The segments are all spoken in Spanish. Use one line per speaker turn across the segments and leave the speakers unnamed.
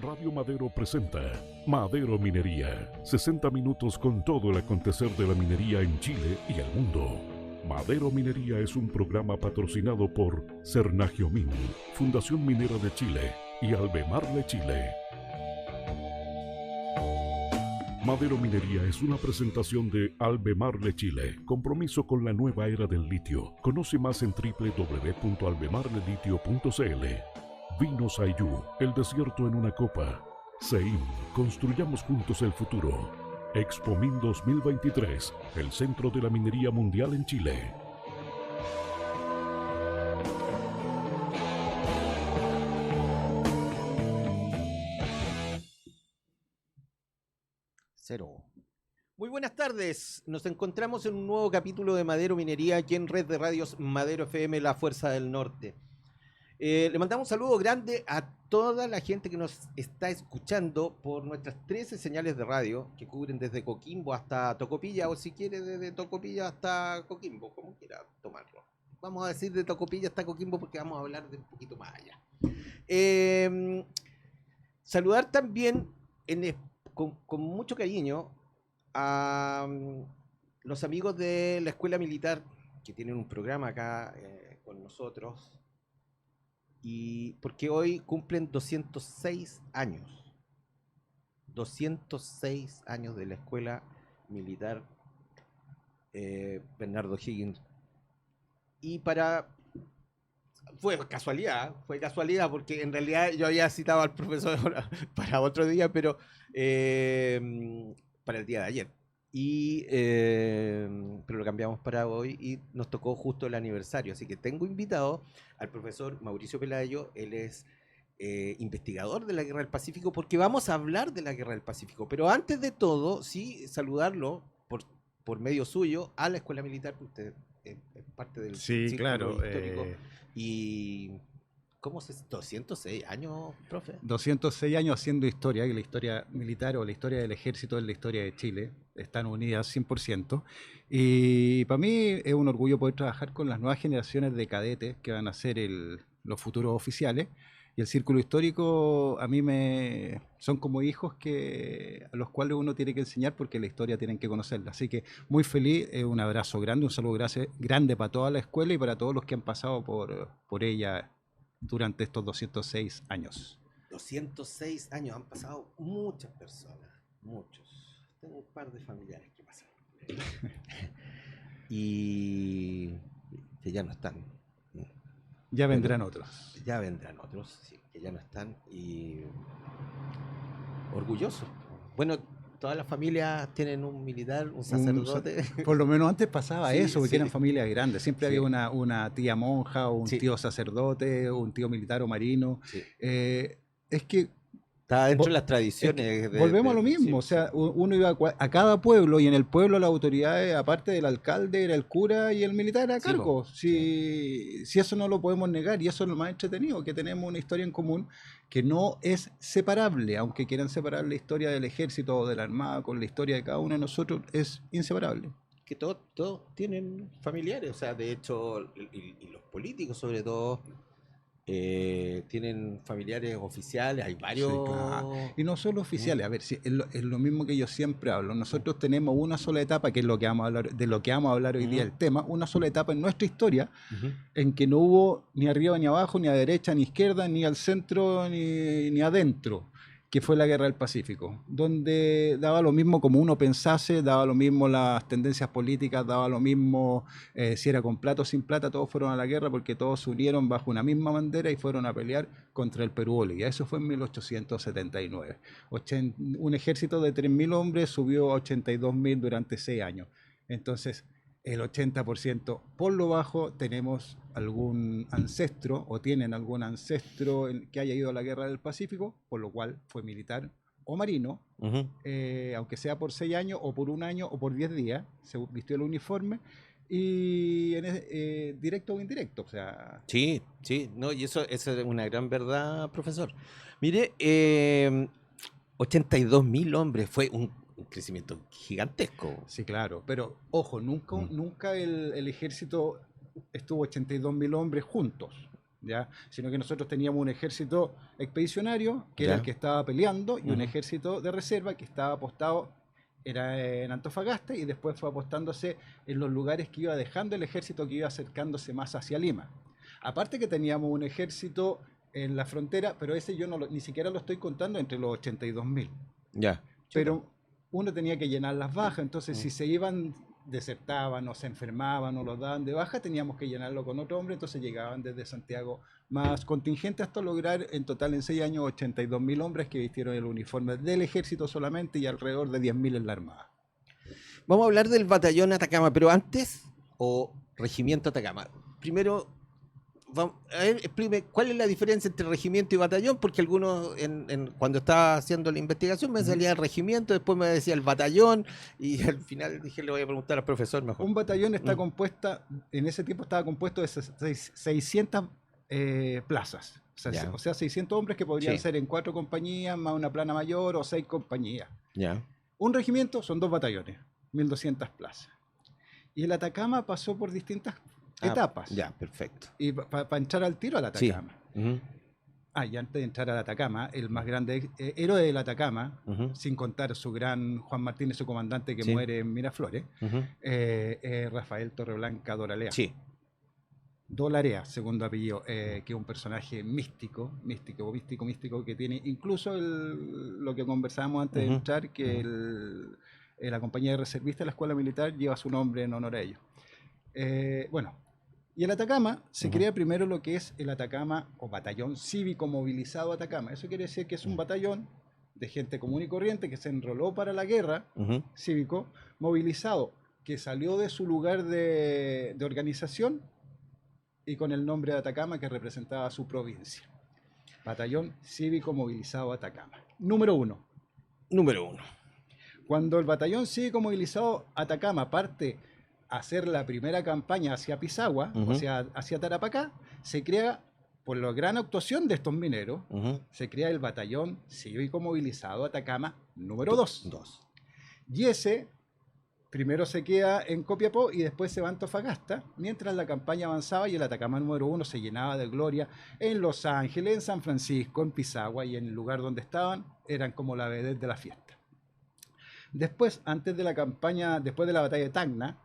Radio Madero presenta Madero Minería. 60 minutos con todo el acontecer de la minería en Chile y el mundo. Madero Minería es un programa patrocinado por Cernagiomin, Fundación Minera de Chile y Albemarle Chile. Madero Minería es una presentación de Albemarle Chile, compromiso con la nueva era del litio. Conoce más en www.albemarlelitio.cl. Vinos Ayú, el desierto en una copa. CEIM, construyamos juntos el futuro. Expomin 2023, el centro de la minería mundial en Chile.
Cero. Muy buenas tardes, nos encontramos en un nuevo capítulo de Madero Minería aquí en Red de Radios Madero FM, La Fuerza del Norte. Le mandamos un saludo grande a toda la gente que nos está escuchando por nuestras 13 señales de radio que cubren desde Coquimbo hasta Tocopilla, o si quiere desde Tocopilla hasta Coquimbo, como quiera tomarlo. Vamos a decir de Tocopilla hasta Coquimbo porque vamos a hablar de un poquito más allá. Saludar también con mucho cariño a los amigos de la Escuela Militar que tienen un programa acá con nosotros. Y porque hoy cumplen 206 años. 206 años de la Escuela Militar Bernardo Higgins. Y fue casualidad porque en realidad yo había citado al profesor para otro día, pero para el día de ayer. Pero lo cambiamos para hoy y nos tocó justo el aniversario. Así que tengo invitado al profesor Mauricio Pelayo. Él es investigador de la Guerra del Pacífico, porque vamos a hablar de la Guerra del Pacífico. Pero antes de todo, sí, saludarlo por medio suyo a la Escuela Militar, que usted es parte del
sí, claro,
histórico. Y ¿cómo se 206 años, profe?
206 años haciendo historia, y la historia militar o la historia del ejército es la historia de Chile, están unidas 100%. Y para mí es un orgullo poder trabajar con las nuevas generaciones de cadetes que van a ser los futuros oficiales. Y el círculo histórico a mí son como hijos a los cuales uno tiene que enseñar porque la historia tienen que conocerla. Así que muy feliz, un abrazo grande, un saludo grande para toda la escuela y para todos los que han pasado por ella durante estos 206 años.
206 años, han pasado muchas personas, muchos. Tengo un par de familiares que pasaron. Y que ya no están.
Ya vendrán otros.
Ya vendrán otros, sí, que ya no están. Y orgullosos. Bueno, todas las familias tienen un militar, un sacerdote.
Por lo menos antes pasaba eso, porque
sí.
eran familias grandes. Siempre
Sí.
había una tía monja, o un tío sacerdote, o un tío militar o marino.
Sí.
Es que
está dentro de las tradiciones.
Volvemos a lo mismo, o sea, uno iba a cada pueblo y en el pueblo las autoridades, aparte del alcalde, era el cura y el militar a cargo. Si eso no lo podemos negar, y eso es lo más entretenido, que tenemos una historia en común que no es separable, aunque quieran separar la historia del ejército o de la armada con la historia de cada uno de nosotros, es inseparable.
Que todos tienen familiares, o sea, de hecho, y los políticos sobre todo, tienen familiares oficiales, hay varios.
Sí, claro. Y no solo oficiales, a ver, si es lo mismo que yo siempre hablo. Nosotros tenemos una sola etapa, que es lo que vamos a hablar, de lo que vamos a hablar hoy día, el tema, una sola etapa en nuestra historia, en que no hubo ni arriba ni abajo, ni a derecha ni izquierda, ni al centro ni adentro, que fue la Guerra del Pacífico, donde daba lo mismo como uno pensase, daba lo mismo las tendencias políticas, daba lo mismo si era con plata o sin plata, todos fueron a la guerra porque todos se unieron bajo una misma bandera y fueron a pelear contra el Perú Bolivia. Eso fue en 1879. Un ejército de 3.000 hombres subió a 82.000 durante 6 años. Entonces, el 80% por lo bajo tenemos algún ancestro o tienen algún ancestro que haya ido a la Guerra del Pacífico, por lo cual fue militar o marino, aunque sea por 6 años o por 1 año o por 10 días, se vistió el uniforme y directo o indirecto, o sea...
Sí, no, y eso es una gran verdad, profesor. Mire, 82.000 hombres, fue un crecimiento gigantesco.
Sí, claro, pero ojo, nunca el ejército estuvo 82.000 hombres juntos. ¿ya? Sino que nosotros teníamos un ejército expedicionario, que era el que estaba peleando, y un ejército de reserva que estaba apostado, era en Antofagasta, y después fue apostándose en los lugares que iba dejando el ejército, que iba acercándose más hacia Lima. Aparte que teníamos un ejército en la frontera, pero ese yo ni siquiera lo estoy contando entre los 82.000.
Ya.
Pero uno tenía que llenar las bajas, entonces si se iban, desertaban o se enfermaban o los daban de baja, teníamos que llenarlo con otro hombre, entonces llegaban desde Santiago más contingentes hasta lograr en total en 6 años 82.000 hombres que vistieron el uniforme del ejército solamente y alrededor de 10.000 en la armada.
Vamos a hablar del batallón Atacama, pero antes, o regimiento Atacama. Primero, a ver, explíqueme cuál es la diferencia entre regimiento y batallón, porque algunos, cuando estaba haciendo la investigación, me salía el regimiento, después me decía el batallón, y al final dije, le voy a preguntar al profesor mejor.
Un batallón está compuesta, en ese tiempo estaba compuesto de 600 plazas, o sea, 600 hombres que podrían ser en 4 compañías, más una plana mayor, o 6 compañías. Un regimiento son 2 batallones, 1.200 plazas. Y el Atacama pasó por distintas etapas.
Ya, perfecto.
Y para entrar al tiro al Atacama.
Sí.
Y antes de entrar al Atacama, el más grande héroe del Atacama, sin contar su gran Juan Martínez, su comandante que muere en Miraflores, Rafael Torreblanca Doralea.
Sí.
Dolarea, segundo apellido, que es un personaje místico, que tiene incluso lo que conversábamos antes de entrar, que la compañía de reservistas de la escuela militar lleva su nombre en honor a ellos. Bueno, y el Atacama se crea primero lo que es el Atacama o Batallón Cívico Movilizado Atacama. Eso quiere decir que es un batallón de gente común y corriente que se enroló para la guerra, cívico, movilizado, que salió de su lugar de organización y con el nombre de Atacama que representaba su provincia. Batallón Cívico Movilizado Atacama. Número 1. Cuando el Batallón Cívico Movilizado Atacama parte a hacer la primera campaña hacia Pisagua, o sea, hacia Tarapacá, se crea, por la gran actuación de estos mineros, se crea el Batallón Cívico Movilizado Atacama número 2. Y ese primero se queda en Copiapó y después se va a Antofagasta, mientras la campaña avanzaba y el Atacama número 1 se llenaba de gloria en Los Ángeles, en San Francisco, en Pisagua, y en el lugar donde estaban eran como la vedette de la fiesta. Después, antes de la campaña, después de la batalla de Tacna,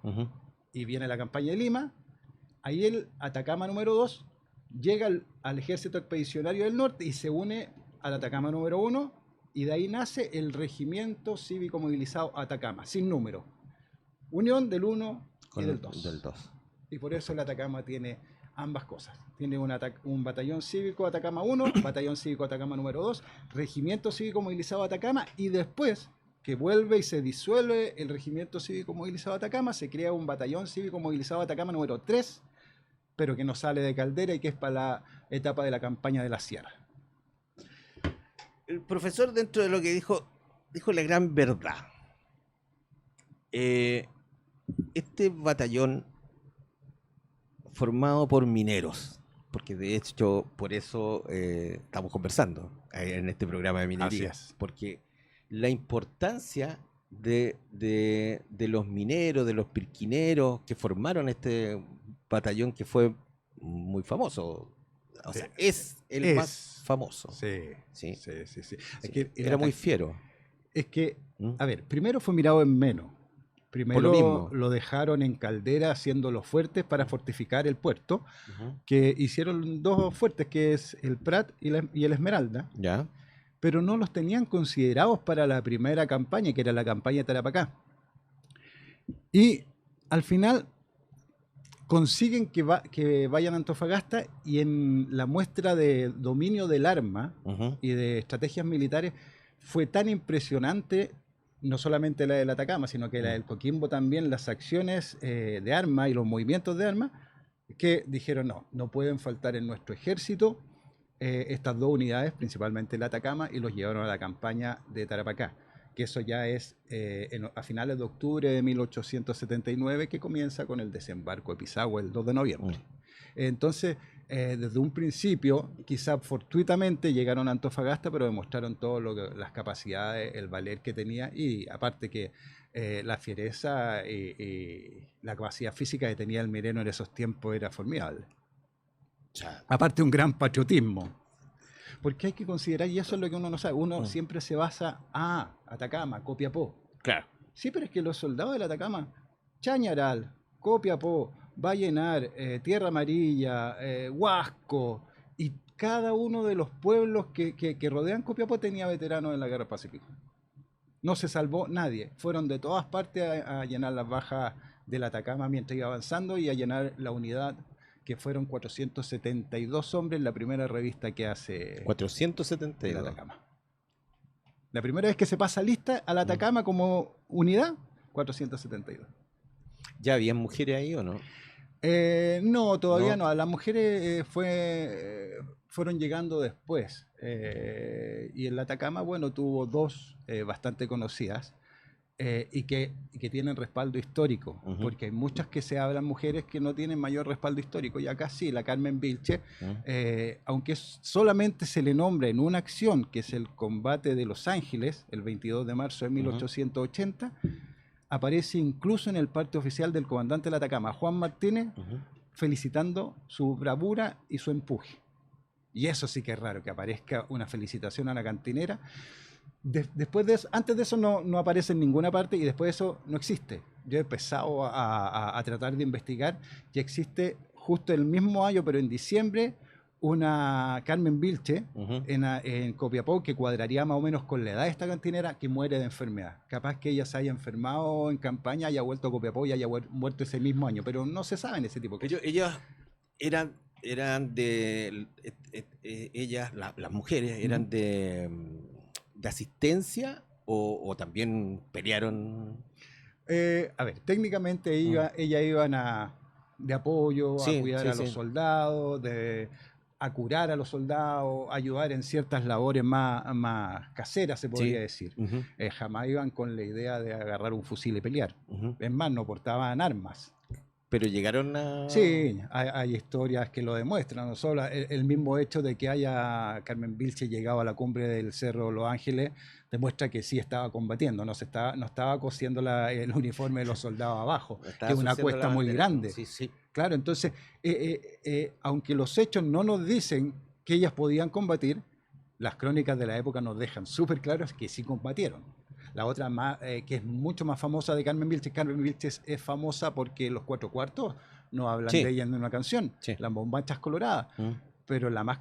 y viene la campaña de Lima, ahí el Atacama número 2 llega al ejército expedicionario del norte y se une al Atacama número 1, y de ahí nace el Regimiento Cívico Movilizado Atacama, sin número. Unión del 1 y del 2. Y por eso el Atacama tiene ambas cosas. Tiene un batallón cívico Atacama 1, batallón cívico Atacama número 2, Regimiento Cívico Movilizado Atacama, y después que vuelve y se disuelve el Regimiento Cívico Movilizado Atacama, se crea un batallón cívico movilizado Atacama número 3, pero que no sale de Caldera y que es para la etapa de la campaña de la Sierra.
El profesor, dentro de lo que dijo la gran verdad. Este batallón formado por mineros, porque de hecho por eso estamos conversando en este programa de minería, porque la importancia de los mineros, de los pirquineros que formaron este batallón que fue muy famoso, o sea, es el más famoso.
Sí.
Es que era muy fiero.
Es que, a ver, primero fue mirado en menos. Primero lo dejaron en Caldera haciéndolo fuertes para fortificar el puerto, que hicieron 2 fuertes, que es el Prat y el Esmeralda, pero no los tenían considerados para la primera campaña, que era la campaña de Tarapacá. Y al final consiguen que vayan a Antofagasta, y en la muestra de dominio del arma y de estrategias militares fue tan impresionante, no solamente la del Atacama, sino que la del Coquimbo también, las acciones de arma y los movimientos de arma, que dijeron no pueden faltar en nuestro ejército estas 2 unidades, principalmente el Atacama, y los llevaron a la campaña de Tarapacá, que eso ya es a finales de octubre de 1879, que comienza con el desembarco de Pisagua el 2 de noviembre. Entonces, desde un principio, quizá fortuitamente llegaron a Antofagasta, pero demostraron todas las capacidades, el valer que tenía, y aparte que la fiereza y la capacidad física que tenía el minero en esos tiempos era formidable. Aparte un gran patriotismo. Porque hay que considerar, y eso es lo que uno no sabe, uno siempre se basa, Atacama, Copiapó.
Claro.
Sí, pero es que los soldados del Atacama, Chañaral, Copiapó, Vallenar, Tierra Amarilla, Huasco, y cada uno de los pueblos que rodean Copiapó tenía veteranos en la Guerra Pacífica. No se salvó nadie. Fueron de todas partes a llenar las bajas del Atacama mientras iba avanzando y a llenar la unidad, que fueron 472 hombres, la primera revista que hace
472.
el Atacama. La primera vez que se pasa lista al Atacama como unidad, 472.
¿Ya habían mujeres ahí o no?
No, todavía
No.
no. Las mujeres fueron llegando después. Y el Atacama, bueno, tuvo dos bastante conocidas y que tienen respaldo histórico, porque hay muchas que se hablan mujeres que no tienen mayor respaldo histórico. Y acá sí, la Carmen Vilche, aunque solamente se le nombra en una acción, que es el combate de Los Ángeles, el 22 de marzo de 1880, aparece incluso en el parte oficial del comandante del Atacama, Juan Martínez, felicitando su bravura y su empuje. Y eso sí que es raro, que aparezca una felicitación a la cantinera. Después de eso, antes de eso no aparece en ninguna parte y después de eso no existe. Yo he empezado a tratar de investigar y existe justo el mismo año, pero en diciembre, una Carmen Vilche en Copiapó que cuadraría más o menos con la edad de esta cantinera, que muere de enfermedad. Capaz que ella se haya enfermado en campaña, haya vuelto a Copiapó y haya muerto ese mismo año, pero no se sabe en ese tipo de cosas.
Ellas eran de... ellas, las mujeres, eran de asistencia o también pelearon.
A ver, técnicamente ellas iban de apoyo, a cuidar a los soldados, a curar a los soldados, ayudar en ciertas labores más caseras, se podría decir. Jamás iban con la idea de agarrar un fusil y pelear. Es más, no portaban armas.
Pero llegaron a...
Sí, hay historias que lo demuestran. No solo el mismo hecho de que haya Carmen Vilche llegado a la cumbre del Cerro Los Ángeles demuestra que sí estaba combatiendo, no estaba cosiendo el uniforme de los soldados abajo, que es una cuesta muy grande.
Sí.
Claro, entonces, aunque los hechos no nos dicen que ellas podían combatir, las crónicas de la época nos dejan súper claros que sí combatieron. La otra que es mucho más famosa de Carmen Vilche es famosa porque los Cuatro Cuartos no hablan de ella en una canción, las Bombachas Coloradas. Pero la más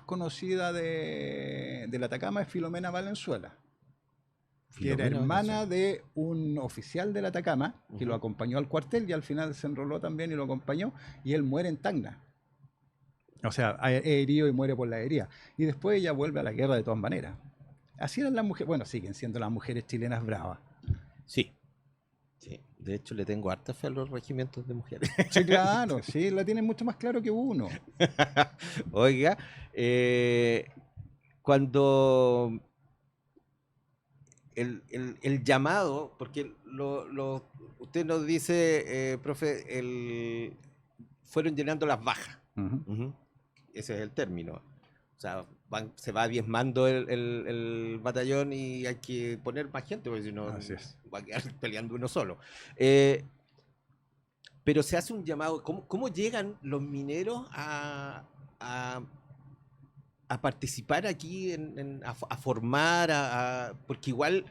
conocida del Atacama es Filomena Valenzuela, que era hermana de un oficial del Atacama que lo acompañó al cuartel y al final se enroló también y lo acompañó, y él muere en Tacna. O sea, herido y muere por la herida. Y después ella vuelve a la guerra de todas maneras. Así eran las mujeres, bueno, siguen siendo las mujeres chilenas bravas.
Sí. De hecho, le tengo harta fe a los regimientos de mujeres.
Sí, claro, sí, la tienen mucho más claro que uno.
Oiga, cuando el llamado, porque usted nos dice, profe, fueron llenando las bajas. Ese es el término. O sea, se va diezmando el batallón y hay que poner más gente, porque si no va a quedar peleando uno solo. Pero se hace un llamado. ¿Cómo llegan los mineros a participar aquí, a formar? Porque igual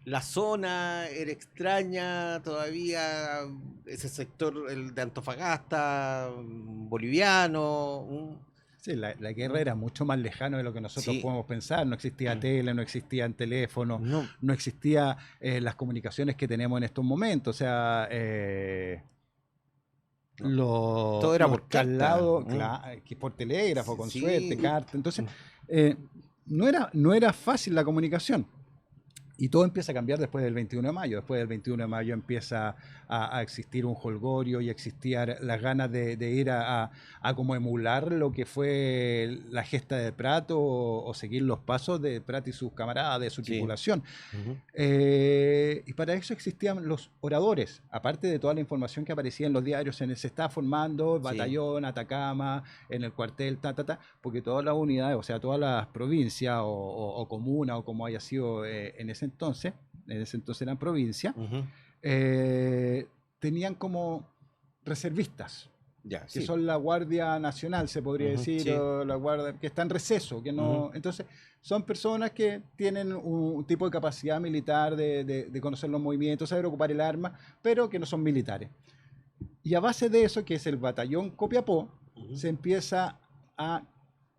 la zona era extraña todavía, ese sector, el de Antofagasta, boliviano.
Sí, la guerra era mucho más lejano de lo que nosotros podemos pensar. No existía tele, no existían teléfonos, no existían las comunicaciones que tenemos en estos momentos. O sea, todo
era por
traslados, por telégrafo, con suerte, carta. Entonces, no era fácil la comunicación. Y todo empieza a cambiar después del 21 de mayo. Después del 21 de mayo empieza a existir un jolgorio y existían las ganas de ir a como emular lo que fue la gesta de Prat o seguir los pasos de Prat y sus camaradas, de su tripulación. Y para eso existían los oradores, aparte de toda la información que aparecía en los diarios. Se estaba formando batallón, Atacama, en el cuartel, porque todas las unidades, o sea, todas las provincias o comunas o como haya sido en ese entonces eran provincias, tenían como reservistas.
Ya,
que
sí.
son la Guardia Nacional, se podría decir,
sí.
o la Guardia, que está en receso, que no, entonces son personas que tienen un tipo de capacidad militar de conocer los movimientos, saber ocupar el arma, pero que no son militares. Y a base de eso, que es el batallón Copiapó, se empieza a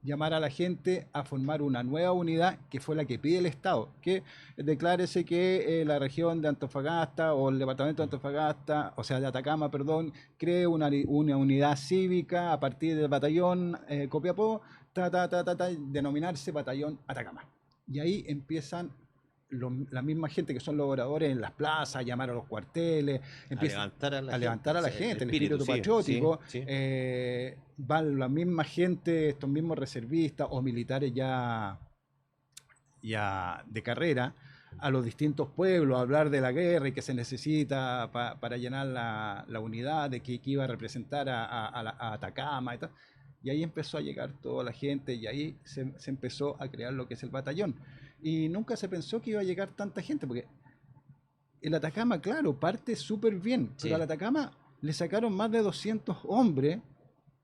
llamar a la gente a formar una nueva unidad que fue la que pide el Estado, que declárese que la región de Antofagasta o el departamento de Antofagasta, o sea de Atacama, perdón, cree una unidad cívica a partir del batallón Copiapó, denominarse batallón Atacama. Y ahí empiezan la misma gente que son los oradores en las plazas, a llamar a los cuarteles, empiezan a levantar a la gente, el espíritu patriótico.
Sí.
Van la misma gente, estos mismos reservistas o militares ya de carrera, a los distintos pueblos, a hablar de la guerra y que se necesita para llenar la unidad, de que iba a representar a Atacama y tal. Y ahí empezó a llegar toda la gente y ahí se empezó a crear lo que es el batallón. Y nunca se pensó que iba a llegar tanta gente, porque el Atacama, claro, parte súper bien, pero al Atacama le sacaron más de 200 hombres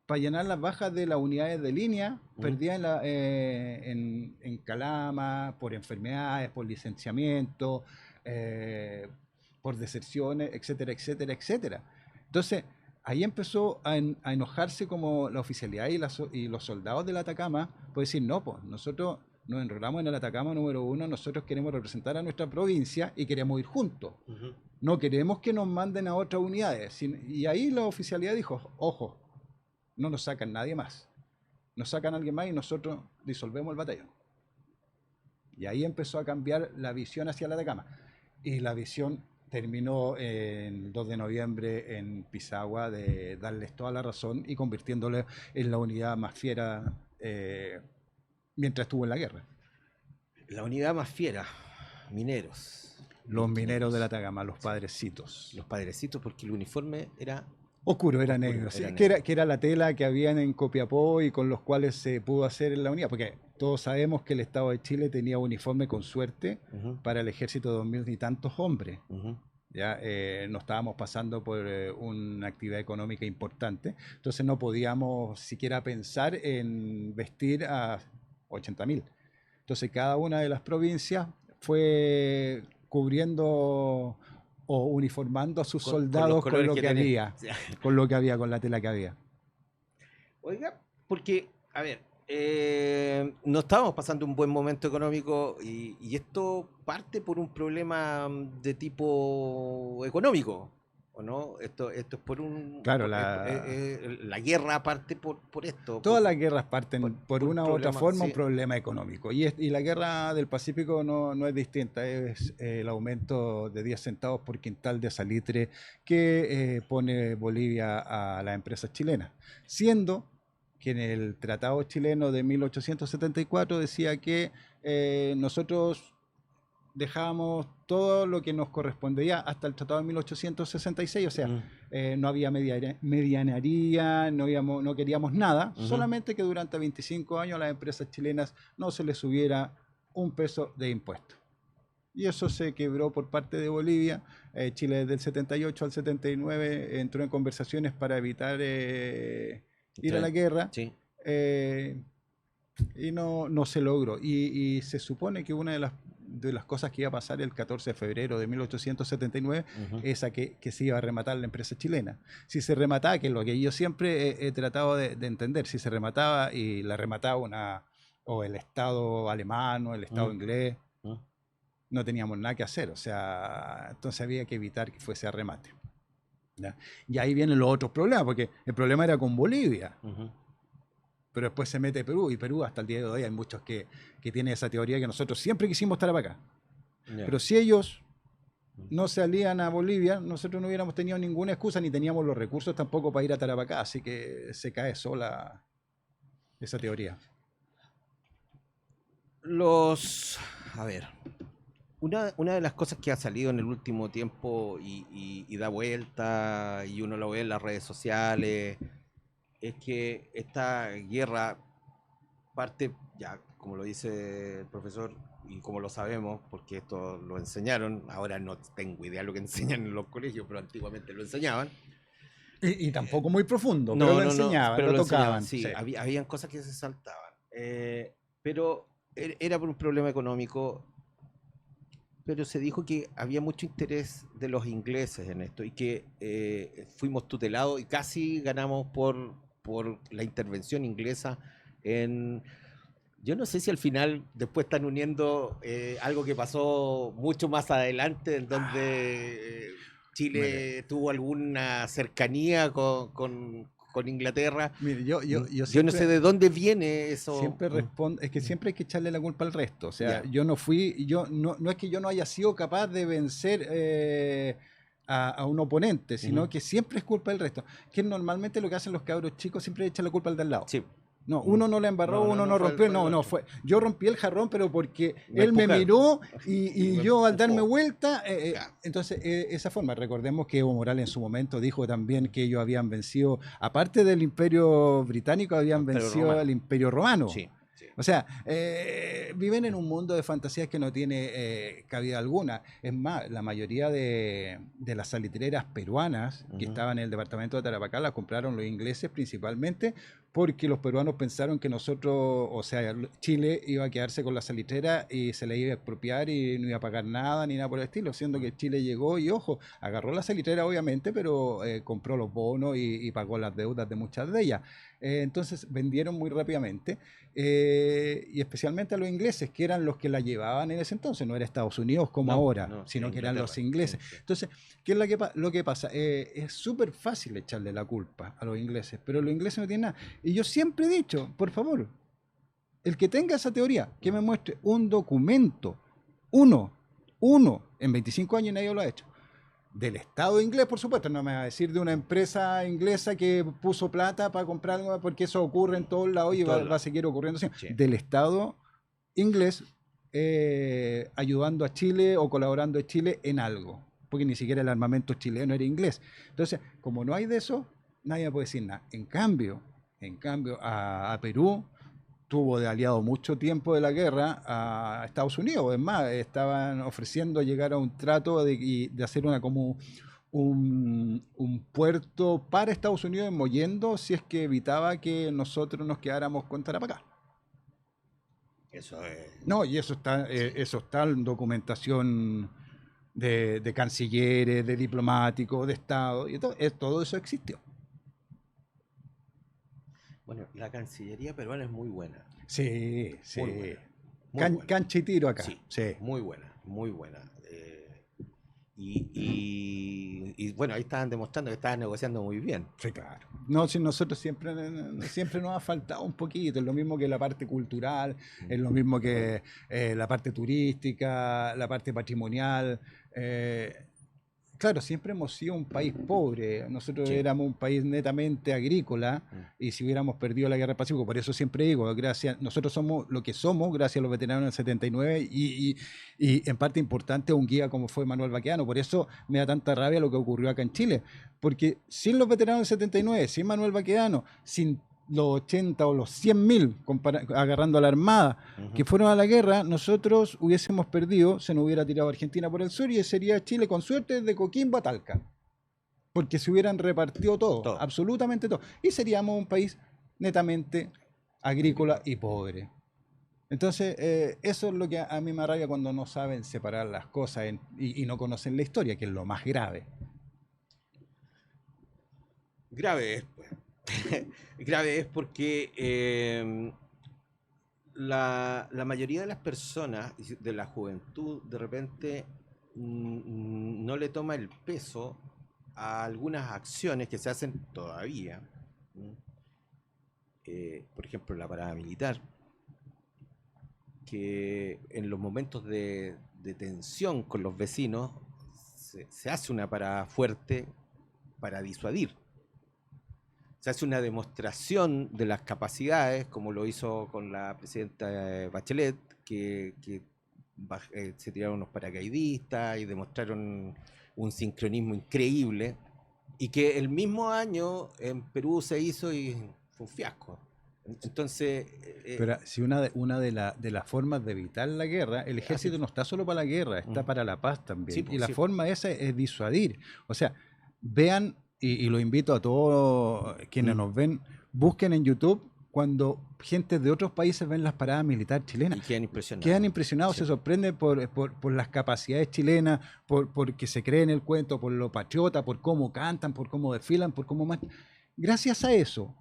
para llenar las bajas de las unidades de línea perdidas en Calama, por enfermedades, por licenciamiento, por deserciones, etcétera, etcétera, etcétera. Entonces, ahí empezó a enojarse como la oficialidad y los soldados del Atacama, por decir, no, pues nosotros nos enrolamos en el Atacama número 1, nosotros queremos representar a nuestra provincia y queremos ir juntos. No queremos que nos manden a otras unidades. Y ahí la oficialidad dijo, ojo, no nos sacan nadie más. Nos sacan a alguien más y nosotros disolvemos el batallón. Y ahí empezó a cambiar la visión hacia el Atacama. Y la visión terminó el 2 de noviembre en Pisagua de darles toda la razón y convirtiéndole en la unidad más fiera mientras estuvo en la guerra.
La unidad más fiera, mineros.
Los mineros del Atacama, los padrecitos.
Los padrecitos, porque el uniforme era
oscuro, era negro, sí, que era la tela que habían en Copiapó y con los cuales se pudo hacer en la unidad, porque todos sabemos que el Estado de Chile tenía uniforme con suerte para el ejército de 2000 y tantos hombres. Ya no estábamos pasando por una actividad económica importante, entonces no podíamos siquiera pensar en vestir a 80.000. Entonces cada una de las provincias fue cubriendo o uniformando a sus soldados con lo que había, con la tela que había.
Oiga, porque, a ver, no estábamos pasando un buen momento económico y esto parte por un problema de tipo económico, ¿o no? Esto es por un...
Claro,
la guerra parte por esto.
Todas las guerras parten por una u otra forma,
sí.
Un problema económico. Y la guerra del Pacífico no es distinta, es el aumento de 10 centavos por quintal de salitre que pone Bolivia a las empresas chilenas. Siendo que en el Tratado Chileno de 1874 decía que nosotros dejábamos todo lo que nos correspondía hasta el Tratado de 1866, o sea, no había medianería, no queríamos nada, solamente que durante 25 años a las empresas chilenas no se les subiera un peso de impuesto. Y eso se quebró por parte de Bolivia. Chile desde el 78 al 79 entró en conversaciones para evitar ir a la guerra. Sí. Y no se logró. Y se supone que una de las cosas que iba a pasar el 14 de febrero de 1879 es a que se iba a rematar la empresa chilena. Si se remataba, que es lo que yo siempre he tratado de entender, si se remataba y la remataba o el Estado alemán o el Estado inglés, no teníamos nada que hacer. O sea, entonces había que evitar que fuese a remate. ¿Ya? Y ahí vienen los otros problemas, porque el problema era con Bolivia. Pero después se mete Perú, y Perú hasta el día de hoy hay muchos que tienen esa teoría que nosotros siempre quisimos estar para acá. Pero si ellos no se alían a Bolivia, nosotros no hubiéramos tenido ninguna excusa, ni teníamos los recursos tampoco para ir a Tarapacá, así que se cae sola esa teoría.
A ver, una de las cosas que ha salido en el último tiempo y da vuelta, y uno lo ve en las redes sociales, es que esta guerra parte, ya como lo dice el profesor, y como lo sabemos, porque esto lo enseñaron, ahora no tengo idea de lo que enseñan en los colegios, pero antiguamente lo enseñaban.
Y tampoco muy profundo, pero lo enseñaban,
pero
lo tocaban.
Sí,
Sí.
habían cosas que se saltaban. Pero era por un problema económico, pero se dijo que había mucho interés de los ingleses en esto y que fuimos tutelados y casi ganamos por la intervención inglesa en... Yo no sé si al final después están uniendo algo que pasó mucho más adelante, en donde Chile tuvo alguna cercanía con Inglaterra.
Mire,
Yo no sé de dónde viene eso.
siempre respondo, es que siempre hay que echarle la culpa al resto. O sea,
Ya.
yo no fui, no es que yo no haya sido capaz de vencer a un oponente, sino que siempre es culpa del resto. Que normalmente lo que hacen los cabros chicos siempre echan la culpa al de al lado.
Sí.
No, uno no le embarró, uno no
fue
rompió,
el
no,
otro.
fue. Yo rompí el jarrón, pero porque
Me
él me
empujaron.
miró
Y
y
me
yo al darme
empujó.
vuelta,
Claro.
entonces esa forma. Recordemos que Evo Morales en su momento dijo también que ellos habían vencido, aparte del Imperio Británico, habían
Imperio
vencido
Romano.
al Imperio Romano.
Sí, sí.
O sea, viven en un mundo de fantasías que no tiene cabida alguna. Es más, la mayoría de las salitreras peruanas que estaban en el departamento de Tarapacá las compraron los ingleses principalmente porque los peruanos pensaron que nosotros, o sea, Chile iba a quedarse con la salitrera y se le iba a expropiar y no iba a pagar nada ni nada por el estilo, siendo que Chile llegó y, ojo, agarró la salitrera obviamente, pero compró los bonos y pagó las deudas de muchas de ellas. Entonces vendieron muy rápidamente y especialmente a los ingleses, que eran los que la llevaban en ese entonces, no era Estados Unidos como ahora, sino que eran los ingleses.
Sí.
Entonces, ¿qué es lo que pasa? Es súper fácil echarle la culpa a los ingleses, pero los ingleses no tienen nada. Y yo siempre he dicho, por favor, el que tenga esa teoría, que me muestre un documento, uno, en 25 años nadie lo ha hecho. Del Estado inglés, por supuesto, no me va a decir de una empresa inglesa que puso plata para comprar algo, porque eso ocurre en todos lados y va a seguir ocurriendo siempre.
Sí.
Del Estado inglés ayudando a Chile o colaborando a Chile en algo, porque ni siquiera el armamento chileno era inglés. Entonces, como no hay de eso, nadie puede decir nada. En cambio, a Perú tuvo de aliado mucho tiempo de la guerra a Estados Unidos. Es más, estaban ofreciendo llegar a un trato de hacer como un puerto para Estados Unidos en Mollendo si es que evitaba que nosotros nos quedáramos con Tarapacá.
Eso es.
No, y eso está en documentación de cancilleres, de diplomáticos, de Estado, y todo eso existió.
Bueno, la Cancillería peruana es muy buena.
Sí, sí.
Muy buena. Muy buena.
Cancha y tiro acá.
Sí,
Sí.
muy buena, muy buena. Y bueno, ahí estaban demostrando que estaban negociando muy bien.
Sí, claro. No, si nosotros siempre nos ha faltado un poquito, es lo mismo que la parte cultural, es lo mismo que la parte turística, la parte patrimonial. Claro, siempre hemos sido un país pobre, nosotros éramos un país netamente agrícola y si hubiéramos perdido la guerra del Pacífico, por eso siempre digo, nosotros somos lo que somos gracias a los veteranos del 79 y en parte importante un guía como fue Manuel Baqueano, por eso me da tanta rabia lo que ocurrió acá en Chile, porque sin los veteranos del 79, sin Manuel Baqueano, sin los 80 o los 100.000 agarrando a la Armada que fueron a la guerra, nosotros hubiésemos perdido, se nos hubiera tirado Argentina por el sur y sería Chile con suerte de Coquimbo a Talca, porque se hubieran repartido todo, absolutamente todo, y seríamos un país netamente agrícola y pobre. Entonces eso es lo que a mí me arraiga cuando no saben separar las cosas y no conocen la historia, que es lo más grave.
Grave es, pues. Grave es porque la mayoría de las personas de la juventud de repente no le toma el peso a algunas acciones que se hacen todavía. Por ejemplo, la parada militar, que en los momentos de tensión con los vecinos se hace una parada fuerte para disuadir. Se hace una demostración de las capacidades, como lo hizo con la presidenta Bachelet, que se tiraron unos paracaidistas y demostraron un sincronismo increíble, y que el mismo año en Perú se hizo y fue un fiasco. Entonces...
Pero si una de las formas de evitar la guerra, el ejército no está solo para la guerra, está para la paz también.
Sí, pues,
y la forma esa es disuadir. O sea, vean y lo invito a todos quienes nos ven, busquen en YouTube cuando gente de otros países ven las paradas militares chilenas.
Y quedan impresionados.
Quedan impresionados,
Sí.
se sorprenden por las capacidades chilenas, porque se creen el cuento, por lo patriota, por cómo cantan, por cómo desfilan, por cómo... Gracias a eso,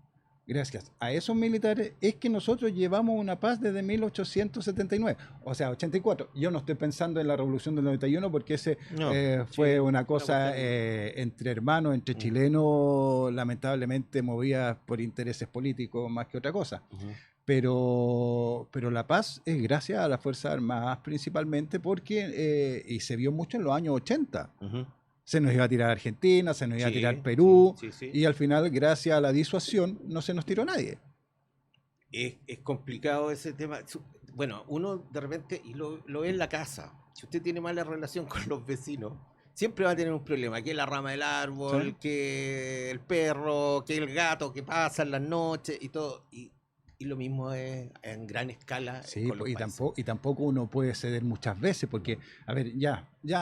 gracias a esos militares, es que nosotros llevamos una paz desde 1879, o sea, 84. Yo no estoy pensando en la Revolución del 91 porque ese
No,
fue
sí,
una cosa
cuestión.
entre hermanos, entre chilenos, lamentablemente movida por intereses políticos más que otra cosa.
Ujú.
Pero la paz es gracias a las Fuerzas Armadas principalmente porque, y se vio mucho en los años 80,
Ujú.
se nos iba a tirar Argentina, se nos iba a
Sí,
tirar Perú,
sí, sí.
y al final, gracias a la disuasión, no se nos tiró nadie.
Es complicado ese tema. Bueno, uno de repente, y lo ve en la casa, si usted tiene mala relación con los vecinos, siempre va a tener un problema, que la rama del árbol,
Sí.
que el perro, que el gato que pasa en las noches y todo. Y lo mismo es en gran escala.
Sí,
con los
y
países.
tampoco uno puede ceder muchas veces, porque, a ver,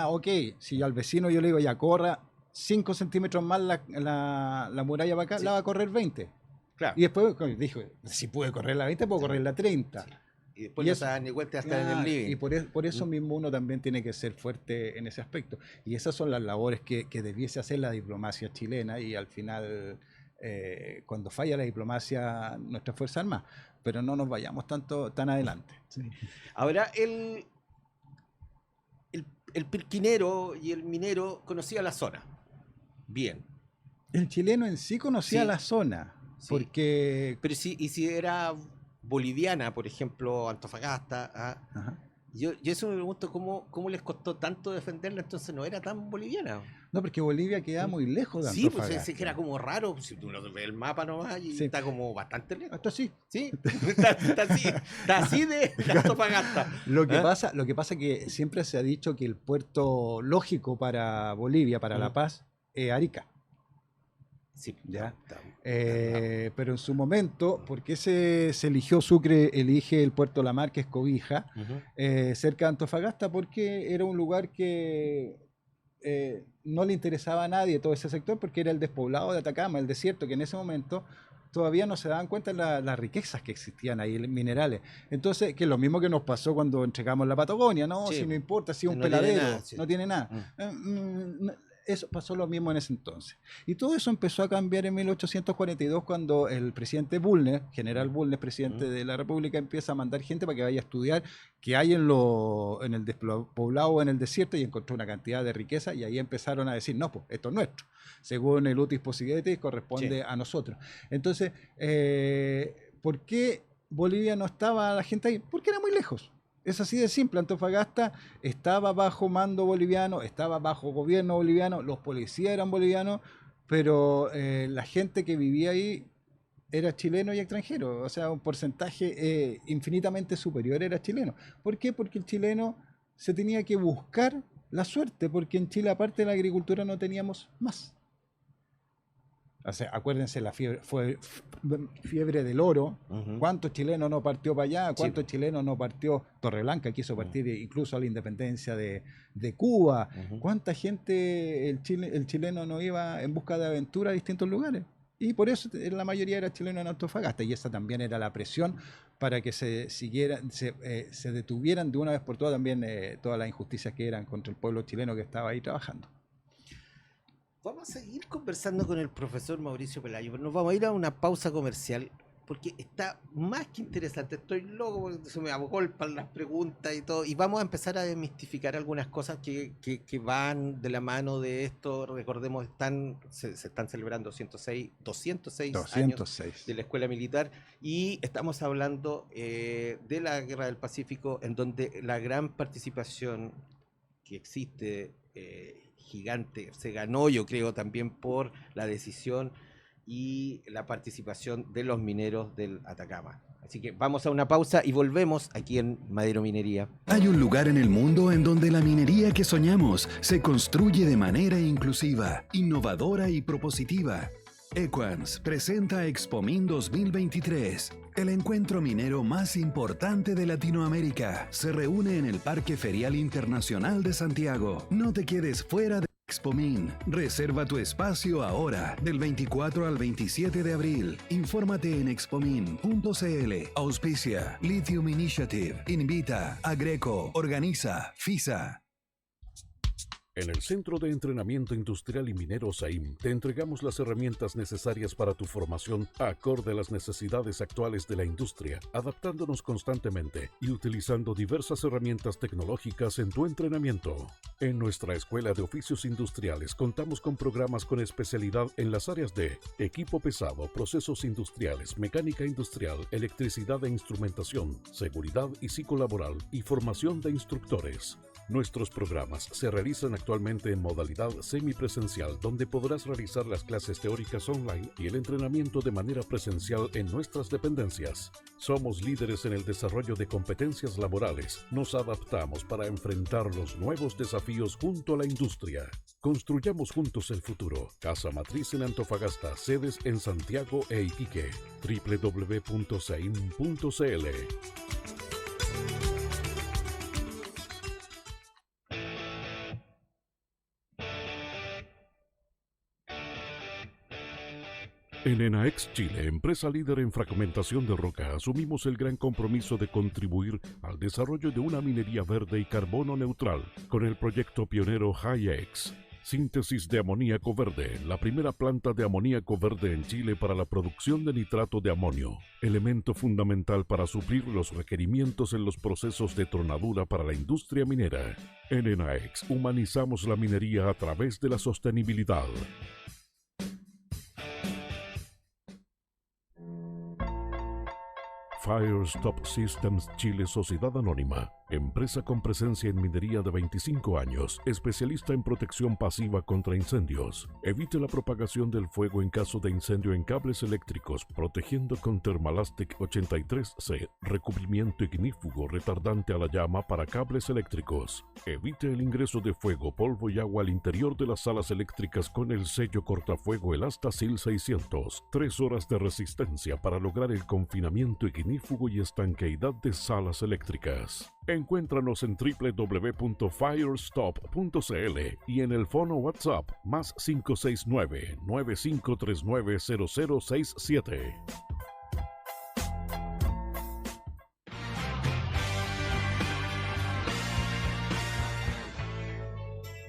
ok, si yo al vecino yo le digo, ya corra 5 centímetros más la muralla para acá,
Sí.
la va a correr 20.
Claro.
Y después dijo, si puede correr la 20, puedo correr la 30.
Sí. Y después
Y
no
eso-
se dan ni cuenta hasta en
Claro,
el living.
y por eso mismo uno también tiene que ser fuerte en ese aspecto. Y esas son las labores que debiese hacer la diplomacia chilena, y al final, cuando falla la diplomacia, nuestra Fuerza Armada. Pero no nos vayamos tan adelante.
Ahora, el pirquinero y el minero conocía la zona. Bien.
El chileno en sí conocía
Sí.
la zona,
Sí.
porque...
Pero y si era boliviana, por ejemplo, Antofagasta,
Ajá.
yo eso me pregunto cómo les costó tanto defenderla, entonces no era tan boliviana.
No, porque Bolivia queda muy lejos de
Sí, pues
Antofagasta.
es que era como raro, si tú no ves el mapa nomás y
Sí.
está como bastante lejos.
Esto sí.
Sí, está así de Antofagasta.
Lo que
¿Ah?
pasa que siempre se ha dicho que el puerto lógico para Bolivia, para La Paz, es Arica.
Sí,
Ya.
está-
Pero en su momento, ¿por qué se eligió Sucre, elige el puerto La Mar, que es Cobija,
Ujú.
cerca de Antofagasta? Porque era un lugar que no le interesaba a nadie todo ese sector, porque era el despoblado de Atacama, el desierto, que en ese momento todavía no se daban cuenta de las riquezas que existían ahí, minerales. Entonces, que es lo mismo que nos pasó cuando entregamos la Patagonia, ¿no?
Sí.
Si no importa, si es un
No tiene
peladero,
nada, sí.
no tiene nada. Eso pasó lo mismo en ese entonces. Y todo eso empezó a cambiar en 1842, cuando el presidente Bulnes, general Bulnes, presidente de la República, empieza a mandar gente para que vaya a estudiar qué hay en el despoblado o en el desierto, y encontró una cantidad de riqueza, y ahí empezaron a decir, no, pues esto es nuestro. Según el utis possidetis, corresponde
Sí.
a nosotros. Entonces, ¿por qué Bolivia no estaba la gente ahí? Porque era muy lejos. Es así de simple. Antofagasta estaba bajo mando boliviano, estaba bajo gobierno boliviano, los policías eran bolivianos, pero la gente que vivía ahí era chileno y extranjero. O sea, un porcentaje infinitamente superior era chileno. ¿Por qué? Porque el chileno se tenía que buscar la suerte, porque en Chile, aparte de la agricultura, no teníamos más. O sea, acuérdense, la fiebre del oro.
Ujú.
¿Cuántos chilenos no partió para allá? ¿Cuántos
Sí.
chilenos no partió? Torreblanca quiso partir incluso a la independencia de Cuba.
Ujú.
¿Cuánta gente el chileno no iba en busca de aventura a distintos lugares? Y por eso la mayoría era chileno en Antofagasta, y esa también era la presión para que se detuvieran de una vez por todas también todas las injusticias que eran contra el pueblo chileno que estaba ahí trabajando.
Vamos a seguir conversando con el profesor Mauricio Pelayo, pero nos vamos a ir a una pausa comercial porque está más que interesante. Estoy loco porque se me agolpan las preguntas y todo. Y vamos a empezar a desmistificar algunas cosas que van de la mano de esto. Recordemos, se están celebrando 206 años
206.
de la escuela militar, y estamos hablando de la Guerra del Pacífico, en donde la gran participación que existe gigante se ganó, yo creo, también por la decisión y la participación de los mineros del Atacama. Así que vamos a una pausa y volvemos aquí en Madero Minería.
Hay un lugar en el mundo en donde la minería que soñamos se construye de manera inclusiva, innovadora y propositiva. Equans presenta ExpoMin 2023, el encuentro minero más importante de Latinoamérica. Se reúne en el Parque Ferial Internacional de Santiago. No te quedes fuera de Expomin. Reserva tu espacio ahora, del 24 al 27 de abril. Infórmate en expomin.cl. Auspicia Lithium Initiative. Invita a Greco. Organiza FISA.
En el Centro de Entrenamiento Industrial y Minero SAIM te entregamos las herramientas necesarias para tu formación acorde a las necesidades actuales de la industria, adaptándonos constantemente y utilizando diversas herramientas tecnológicas en tu entrenamiento. En nuestra Escuela de Oficios Industriales contamos con programas con especialidad en las áreas de equipo pesado, procesos industriales, mecánica industrial, electricidad e instrumentación, seguridad y psicolaboral y formación de instructores. Nuestros programas se realizan actualmente en modalidad semipresencial, donde podrás realizar las clases teóricas online y el entrenamiento de manera presencial en nuestras dependencias. Somos líderes en el desarrollo de competencias laborales. Nos adaptamos para enfrentar los nuevos desafíos junto a la industria. Construyamos juntos el futuro. Casa Matriz en Antofagasta, sedes en Santiago e Iquique. www.saim.cl. En ENAEX Chile, empresa líder en fragmentación de roca, asumimos el gran compromiso de contribuir al desarrollo de una minería verde y carbono neutral con el proyecto pionero HyEx. Síntesis de amoníaco verde, la primera planta de amoníaco verde en Chile para la producción de nitrato de amonio, elemento fundamental para suplir los requerimientos en los procesos de tronadura para la industria minera. En ENAEX humanizamos la minería a través de la sostenibilidad. Firestop Systems Chile Sociedad Anónima, empresa con presencia en minería de 25 años, especialista en protección pasiva contra incendios. Evite la propagación del fuego en caso de incendio en cables eléctricos, protegiendo con Thermalastic 83C, recubrimiento ignífugo retardante a la llama para cables eléctricos. Evite el ingreso de fuego, polvo y agua al interior de las salas eléctricas con el sello cortafuego Elastasil 600. 3 horas de resistencia para lograr el confinamiento ignífugo y estanqueidad de salas eléctricas. Encuéntranos en www.firestop.cl y en el fono WhatsApp más 569-9539-0067.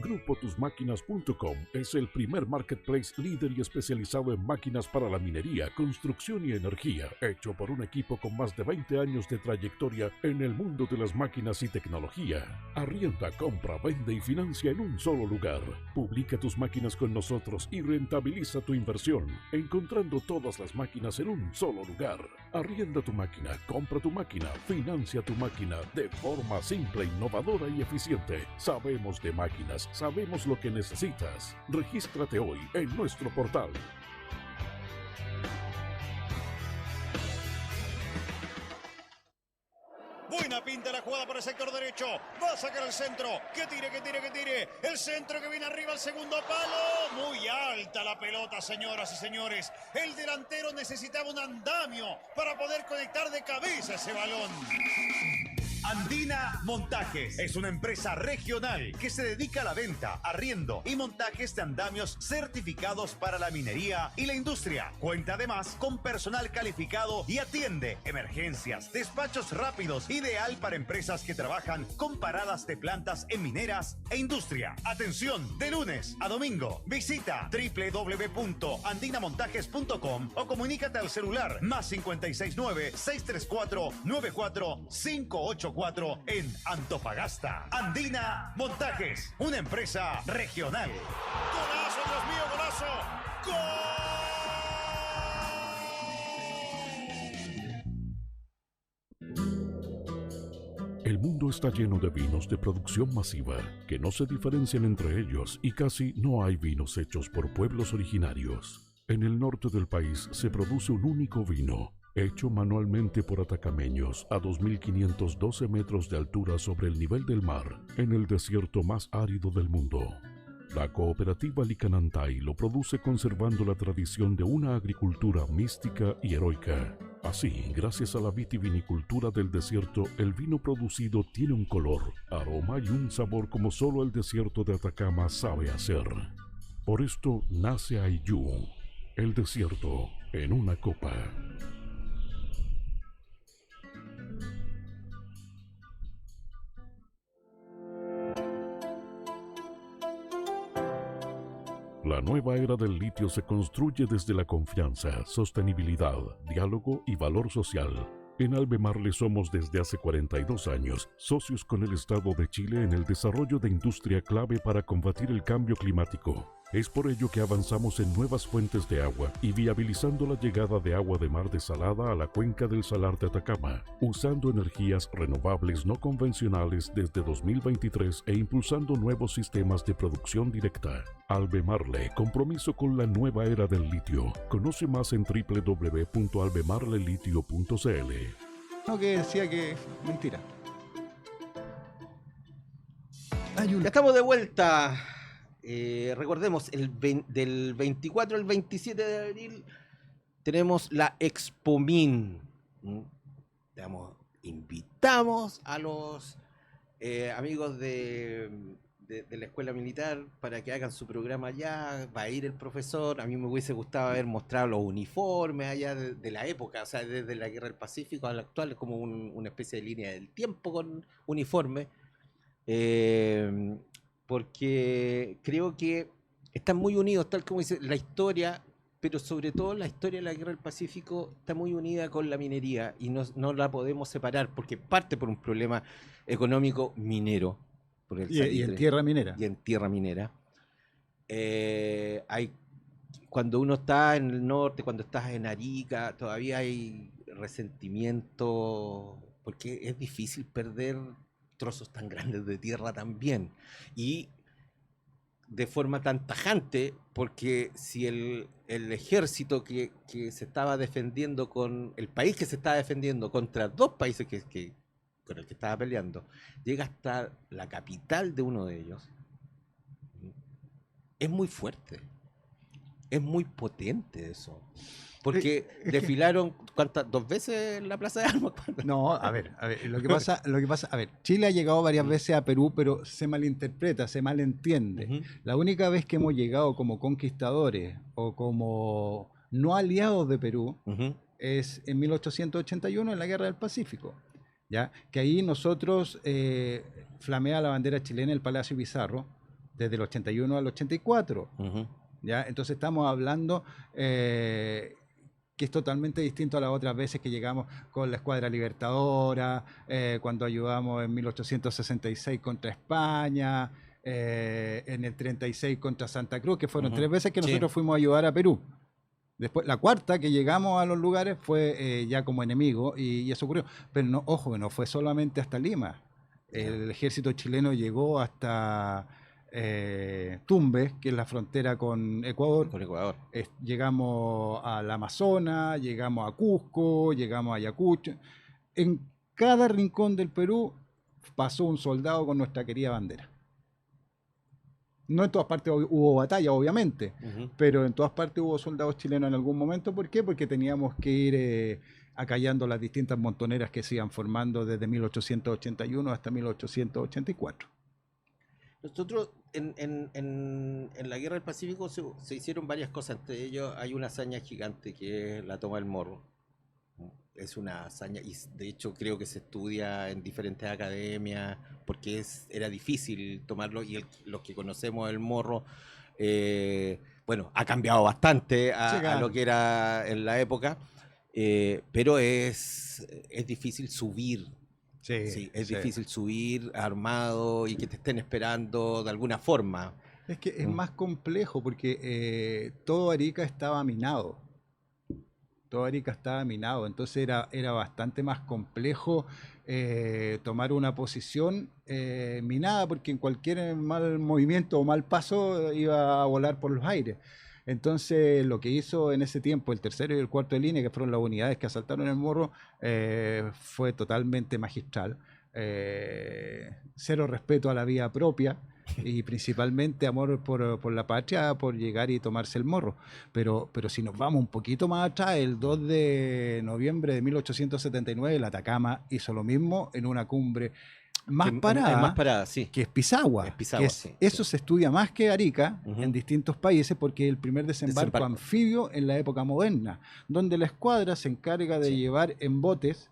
GrupoTusMáquinas.com es el primer marketplace líder y especializado en máquinas para la minería, construcción y energía, hecho por un equipo con más de 20 años de trayectoria en el mundo de las máquinas y tecnología. Arrienda, compra, vende y financia en un solo lugar. Publica tus máquinas con nosotros y rentabiliza tu inversión, encontrando todas las máquinas en un solo lugar. Arrienda tu máquina, compra tu máquina, financia tu máquina de forma simple, innovadora y eficiente. Sabemos de máquinas. Sabemos lo que necesitas. Regístrate hoy en nuestro portal.
Buena pinta la jugada por el sector derecho. Va a sacar el centro. Que tire, que tire, que tire. El centro que viene arriba al segundo palo. Muy alta la pelota, señoras y señores. El delantero necesitaba un andamio para poder conectar de cabeza ese balón. Andina Montajes es una empresa regional que se dedica a la venta, arriendo y montajes de andamios certificados para la minería y la industria. Cuenta además con personal calificado y atiende emergencias, despachos rápidos, ideal para empresas que trabajan con paradas de plantas en mineras e industria. Atención, de lunes a domingo. Visita www.andinamontajes.com o comunícate al celular más 569-634-94584 en Antofagasta. Andina Montajes, una empresa regional. ¡Golazo, Dios mío, golazo!
¡Gol! El mundo está lleno de vinos de producción masiva que no se diferencian entre ellos y casi no hay vinos hechos por pueblos originarios. En el norte del país se produce un único vino, hecho manualmente por atacameños a 2.512 metros de altura sobre el nivel del mar, en el desierto más árido del mundo. La cooperativa Licanantay lo produce conservando la tradición de una agricultura mística y heroica. Así, gracias a la vitivinicultura del desierto, el vino producido tiene un color, aroma y un sabor como solo el desierto de Atacama sabe hacer. Por esto nace Aiyú, el desierto en una copa. La nueva era del litio se construye desde la confianza, sostenibilidad, diálogo y valor social. En Albemarle somos desde hace 42 años socios con el Estado de Chile en el desarrollo de industria clave para combatir el cambio climático. Es por ello que avanzamos en nuevas fuentes de agua y viabilizando la llegada de agua de mar desalada a la cuenca del Salar de Atacama, usando energías renovables no convencionales desde 2023 e impulsando nuevos sistemas de producción directa. Albemarle, compromiso con la nueva era del litio. Conoce más en www.albemarlelitio.cl.
No, que decía que mentira.
Ya estamos de vuelta. Recordemos, del 24 al 27 de abril tenemos la Expomin. Invitamos a los amigos de la escuela militar para que hagan su programa allá. Va a ir el profesor. A mí me hubiese gustado haber mostrado los uniformes allá de la época, o sea, desde la Guerra del Pacífico a la actual, es como una especie de línea del tiempo con uniforme. Porque creo que están muy unidos, tal como dice la historia, pero sobre todo la historia de la Guerra del Pacífico está muy unida con la minería y no la podemos separar porque parte por un problema económico minero. Por el
Y en tierra minera.
Y en tierra minera. Cuando uno está en el norte, cuando estás en Arica, todavía hay resentimiento, porque es difícil perder trozos tan grandes de tierra también, y de forma tan tajante, porque si el ejército que se estaba defendiendo con el país que se estaba defendiendo contra dos países con el que estaba peleando, llega hasta la capital de uno de ellos, es muy fuerte, es muy potente eso. Porque desfilaron, ¿cuántas? ¿2 veces en la Plaza de Armas?
No, a ver, lo que pasa, a ver, Chile ha llegado varias veces a Perú, pero se malinterpreta, se malentiende. La única vez que hemos llegado como conquistadores o como no aliados de Perú es en 1881 en la Guerra del Pacífico, ¿ya? Que ahí nosotros flamea la bandera chilena en el Palacio Pizarro desde el 81 al 84, ¿ya? Entonces estamos hablando que es totalmente distinto a las otras veces que llegamos con la Escuadra Libertadora, cuando ayudamos en 1866 contra España, en el 36 contra Santa Cruz, que fueron 3 veces que nosotros fuimos a ayudar a Perú. Después, la cuarta que llegamos a los lugares fue ya como enemigo y eso ocurrió. Pero no, ojo, que no fue solamente hasta Lima. El ejército chileno llegó hasta Tumbes, que es la frontera con Ecuador. Llegamos al Amazonas, llegamos a Cusco, llegamos a Ayacucho. En cada rincón del Perú pasó un soldado con nuestra querida bandera. No en todas partes hubo batalla, obviamente, pero en todas partes hubo soldados chilenos en algún momento. ¿Por qué? Porque teníamos que ir acallando las distintas montoneras que se iban formando desde 1881 hasta 1884.
Nosotros en la Guerra del Pacífico se hicieron varias cosas. Entre ellos hay una hazaña gigante que es la toma del Morro. Es una hazaña, y de hecho creo que se estudia en diferentes academias porque era difícil tomarlo, y los que conocemos el Morro, bueno, ha cambiado bastante a lo que era en la época, pero es difícil subir. Sí, es difícil subir armado y que te estén esperando de alguna forma.
Es que es más complejo porque todo Arica estaba minado. Entonces era bastante más complejo tomar una posición minada, porque en cualquier mal movimiento o mal paso iba a volar por los aires. Entonces lo que hizo en ese tiempo el tercero y el cuarto de línea, que fueron las unidades que asaltaron el Morro, fue totalmente magistral. Cero respeto a la vida propia. y principalmente amor por la patria, por llegar y tomarse el morro. Pero si nos vamos un poquito más atrás, el 2 de noviembre de 1879, el Atacama hizo lo mismo en una cumbre más parada,
sí.
que es Pisagua. Eso se estudia más que Arica en distintos países porque es el primer desembarco anfibio en la época moderna, donde la escuadra se encarga de llevar en botes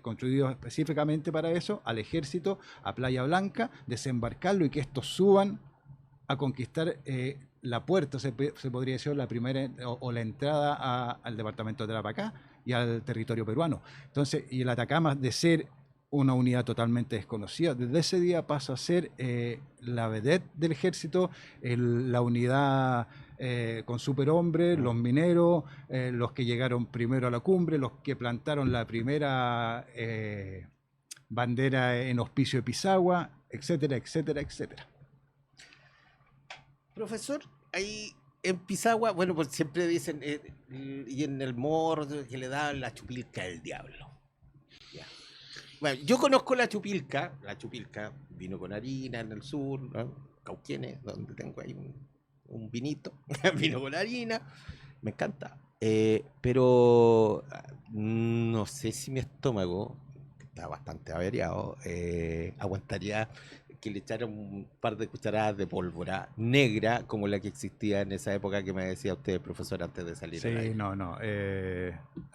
construidos específicamente para eso al ejército a Playa Blanca, desembarcarlo y que estos suban a conquistar la puerta, se podría decir, la primera o la entrada al departamento de Tarapacá y al territorio peruano. Entonces, y el Atacama, de ser una unidad totalmente desconocida, desde ese día pasa a ser la vedette del ejército, la unidad con superhombres, los mineros, los que llegaron primero a la cumbre, los que plantaron la primera bandera en auspicio de Pisagua, etcétera, etcétera, etcétera.
Profesor, ahí en Pisagua, bueno, pues siempre dicen, y en el morro que le daban la chupilca del diablo. Ya. Bueno, yo conozco la chupilca vino con harina en el sur, ¿no? Cauquienes, donde tengo ahí un vinito, vino con harina, me encanta. Pero no sé si mi estómago, que está bastante averiado, aguantaría que le echaran un par de cucharadas de pólvora negra como la que existía en esa época que me decía usted, profesor, antes de salir.
Sí, no. A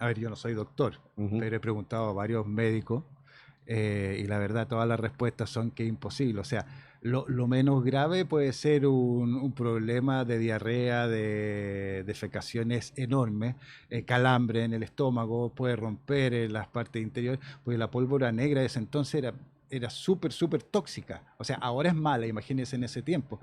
ver, yo no soy doctor, pero he preguntado a varios médicos y la verdad todas las respuestas son que es imposible. O sea, lo menos grave puede ser un problema de diarrea, de defecaciones enormes, calambre en el estómago, puede romper las partes interiores, porque la pólvora negra de ese entonces era súper, súper tóxica. O sea, ahora es mala, imagínense en ese tiempo.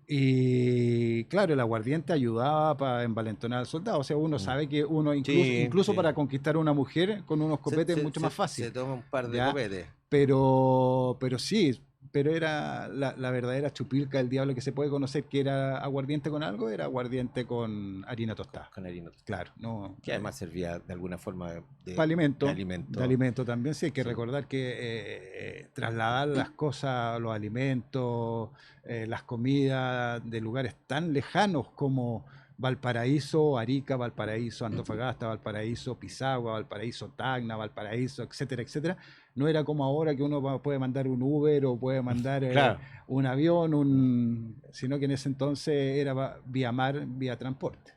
Y claro, el aguardiente ayudaba para envalentonar al soldado. O sea, uno sabe que uno incluso para conquistar a una mujer con unos copetes es mucho más fácil.
Se toma un par de copetes.
Pero sí, era la verdadera chupilca del diablo que se puede conocer, que era aguardiente con algo, era aguardiente con harina tostada.
Con harina tostada.
Claro. No,
que además servía de alguna forma de
alimento.
De
alimento también, sí. Hay que recordar que trasladar las cosas, los alimentos, las comidas de lugares tan lejanos como Valparaíso, Arica, Valparaíso, Antofagasta, Valparaíso, Pisagua, Valparaíso, Tacna, Valparaíso, etcétera, etcétera. No era como ahora que uno puede mandar un Uber o puede mandar un avión, sino que en ese entonces era vía mar, vía transporte.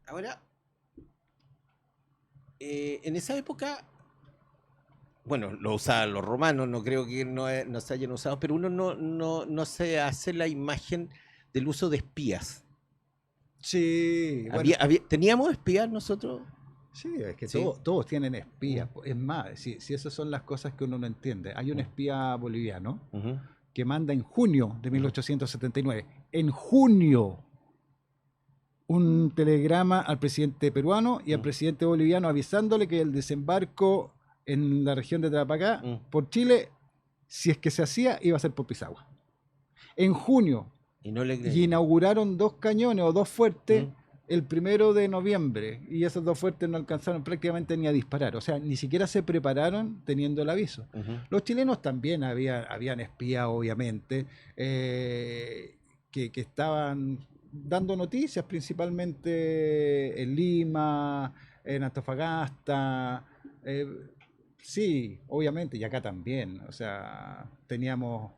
Ahora, en esa época, bueno, lo usaban los romanos, no creo que no se hayan usado, pero uno no se hace la imagen del uso de espías.
Sí.
¿Teníamos espías nosotros?
Sí, es que todos tienen espías. Es más, si esas son las cosas que uno no entiende. Hay un espía boliviano que manda en junio de 1879, en junio, un telegrama al presidente peruano y al presidente boliviano avisándole que el desembarco en la región de Tarapacá por Chile, si es que se hacía, iba a ser por Pisagua. En junio. Y inauguraron 2 cañones o 2 fuertes el 1 de noviembre y esos 2 fuertes no alcanzaron prácticamente ni a disparar. O sea, ni siquiera se prepararon teniendo el aviso. Los chilenos también habían espías, obviamente, que estaban dando noticias principalmente en Lima, en Antofagasta. Sí, obviamente, y acá también. O sea, teníamos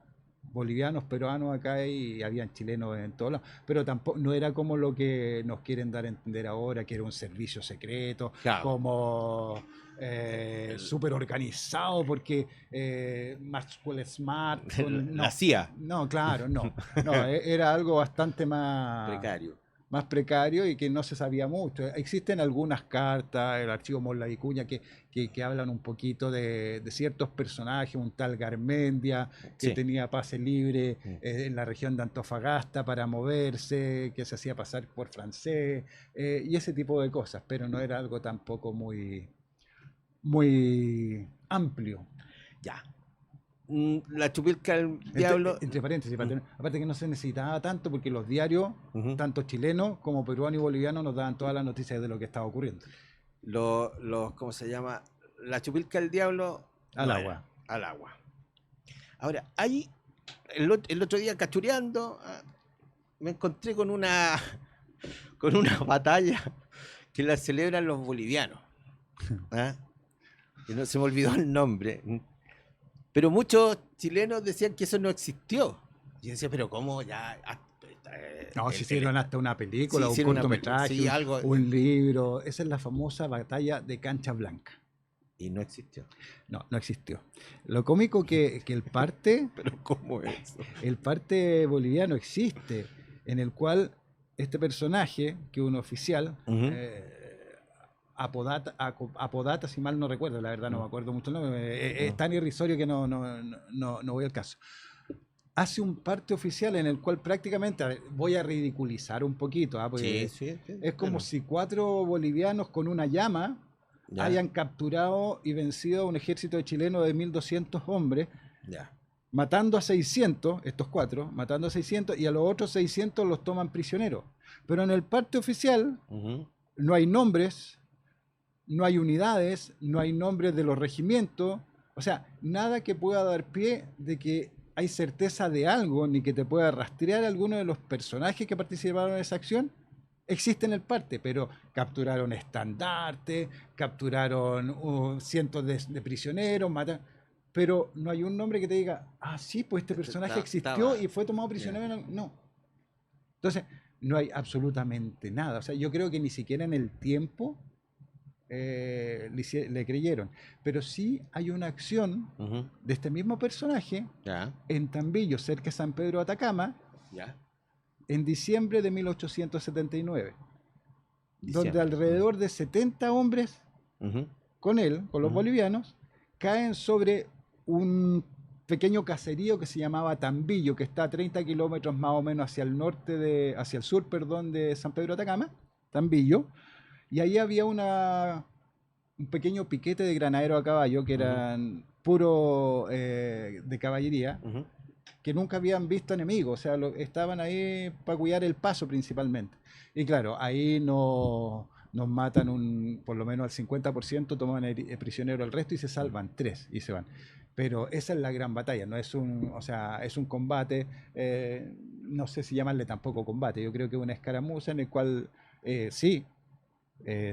bolivianos, peruanos acá y habían chilenos en todos lados, pero tampoco no era como lo que nos quieren dar a entender ahora, que era un servicio secreto, como súper organizado, porque Maxwell Smart
la CIA.
No, claro, no, era algo bastante más precario y que no se sabía mucho. Existen algunas cartas, el archivo Morla Vicuña, que hablan un poquito de ciertos personajes, un tal Garmendia, que tenía pase libre en la región de Antofagasta para moverse, que se hacía pasar por francés, y ese tipo de cosas, pero no era algo tampoco muy, muy amplio.
Ya. La chupilca del diablo.
Entre paréntesis, aparte que no se necesitaba tanto porque los diarios, tanto chilenos como peruanos y bolivianos, nos daban todas las noticias de lo que estaba ocurriendo.
¿Cómo se llama? La chupilca del diablo
al agua.
Al agua. Ahora, hay el otro día cachureando, me encontré con una batalla que la celebran los bolivianos. ¿Ah? Y no se me olvidó el nombre. Pero muchos chilenos decían que eso no existió. Y yo decía, pero ¿cómo ya?
No, se hicieron hasta una película, un cortometraje,
sí, algo.
un libro. Esa es la famosa batalla de Cancha Blanca.
Y no existió.
No, no existió. Lo cómico que el parte...
¿Pero cómo es eso?
El parte boliviano existe, en el cual este personaje, que es un oficial, Apodata, si mal no recuerdo, la verdad no me acuerdo mucho el nombre, es tan irrisorio que no voy al caso. Hace un parte oficial en el cual prácticamente, a ver, voy a ridiculizar un poquito, porque
sí,
es como si 4 bolivianos con una llama hayan capturado y vencido a un ejército chileno de 1.200 hombres, matando a 600, estos 4, matando a 600, y a los otros 600 los toman prisioneros. Pero en el parte oficial no hay nombres, no hay unidades, no hay nombres de los regimientos, o sea, nada que pueda dar pie de que hay certeza de algo, ni que te pueda rastrear alguno de los personajes que participaron en esa acción, existe en el parte, pero capturaron estandartes, capturaron cientos de prisioneros, pero no hay un nombre que te diga, sí, pues este personaje existió y fue tomado prisionero. No. Entonces, no hay absolutamente nada. O sea, yo creo que ni siquiera en el tiempo le creyeron. Pero sí hay una acción de este mismo personaje en Tambillo, cerca de San Pedro de Atacama, en diciembre de 1879, donde alrededor de 70 hombres con él, con los bolivianos, caen sobre un pequeño caserío que se llamaba Tambillo, que está a 30 kilómetros más o menos hacia el sur, de San Pedro de Atacama, Tambillo, y ahí había un pequeño piquete de granaderos a caballo, que eran puro de caballería, que nunca habían visto enemigos, o sea, estaban ahí para cuidar el paso principalmente. Y claro, ahí nos matan por lo menos al 50%, toman prisionero el resto y se salvan 3 y se van. Pero esa es la gran batalla, no es es un combate, no sé si llamarle tampoco combate, yo creo que es una escaramuza en el cual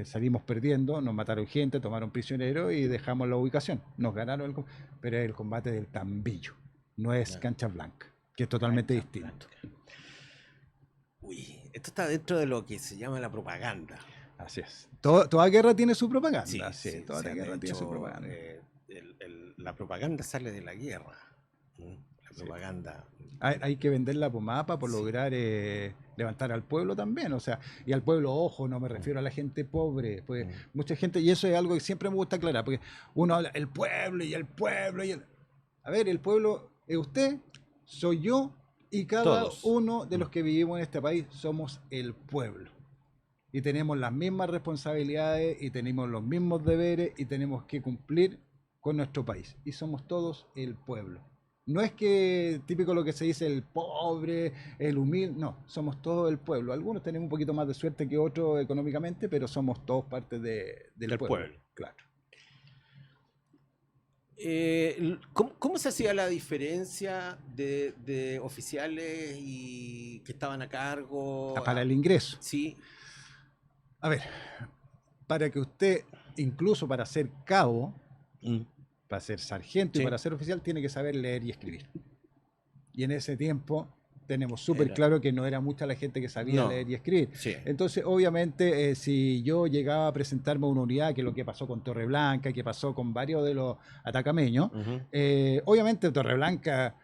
salimos perdiendo, nos mataron gente, tomaron prisioneros y dejamos la ubicación, nos ganaron, pero es el combate del Tambillo, no es Cancha Blanca, que es totalmente distinto.
Uy, esto está dentro de lo que se llama la propaganda.
Así es. Toda guerra tiene su propaganda.
Toda guerra tiene su propaganda. La propaganda sale de la guerra. La propaganda.
Hay que vender la pomada para lograr levantar al pueblo también. O sea, y al pueblo, ojo, no me refiero a la gente pobre. Pues mucha gente, y eso es algo que siempre me gusta aclarar, porque uno habla el pueblo y el pueblo y el. A ver, el pueblo es usted, soy yo, y cada uno de los que vivimos en este país somos el pueblo. Y tenemos las mismas responsabilidades y tenemos los mismos deberes y tenemos que cumplir con nuestro país. Y somos todos el pueblo. No es que típico lo que se dice el pobre, el humilde, no, somos todos el pueblo. Algunos tenemos un poquito más de suerte que otros económicamente, pero somos todos parte del pueblo. Claro.
¿Cómo se hacía la diferencia de oficiales y que estaban a cargo?
Para el ingreso.
Sí.
A ver, para que usted, incluso para ser cabo, para ser sargento y para ser oficial, tiene que saber leer y escribir. Y en ese tiempo tenemos súper claro que no era mucha la gente que sabía leer y escribir. Entonces, obviamente, si yo llegaba a presentarme a una unidad, que es lo que pasó con Torreblanca, que pasó con varios de los atacameños, obviamente Torreblanca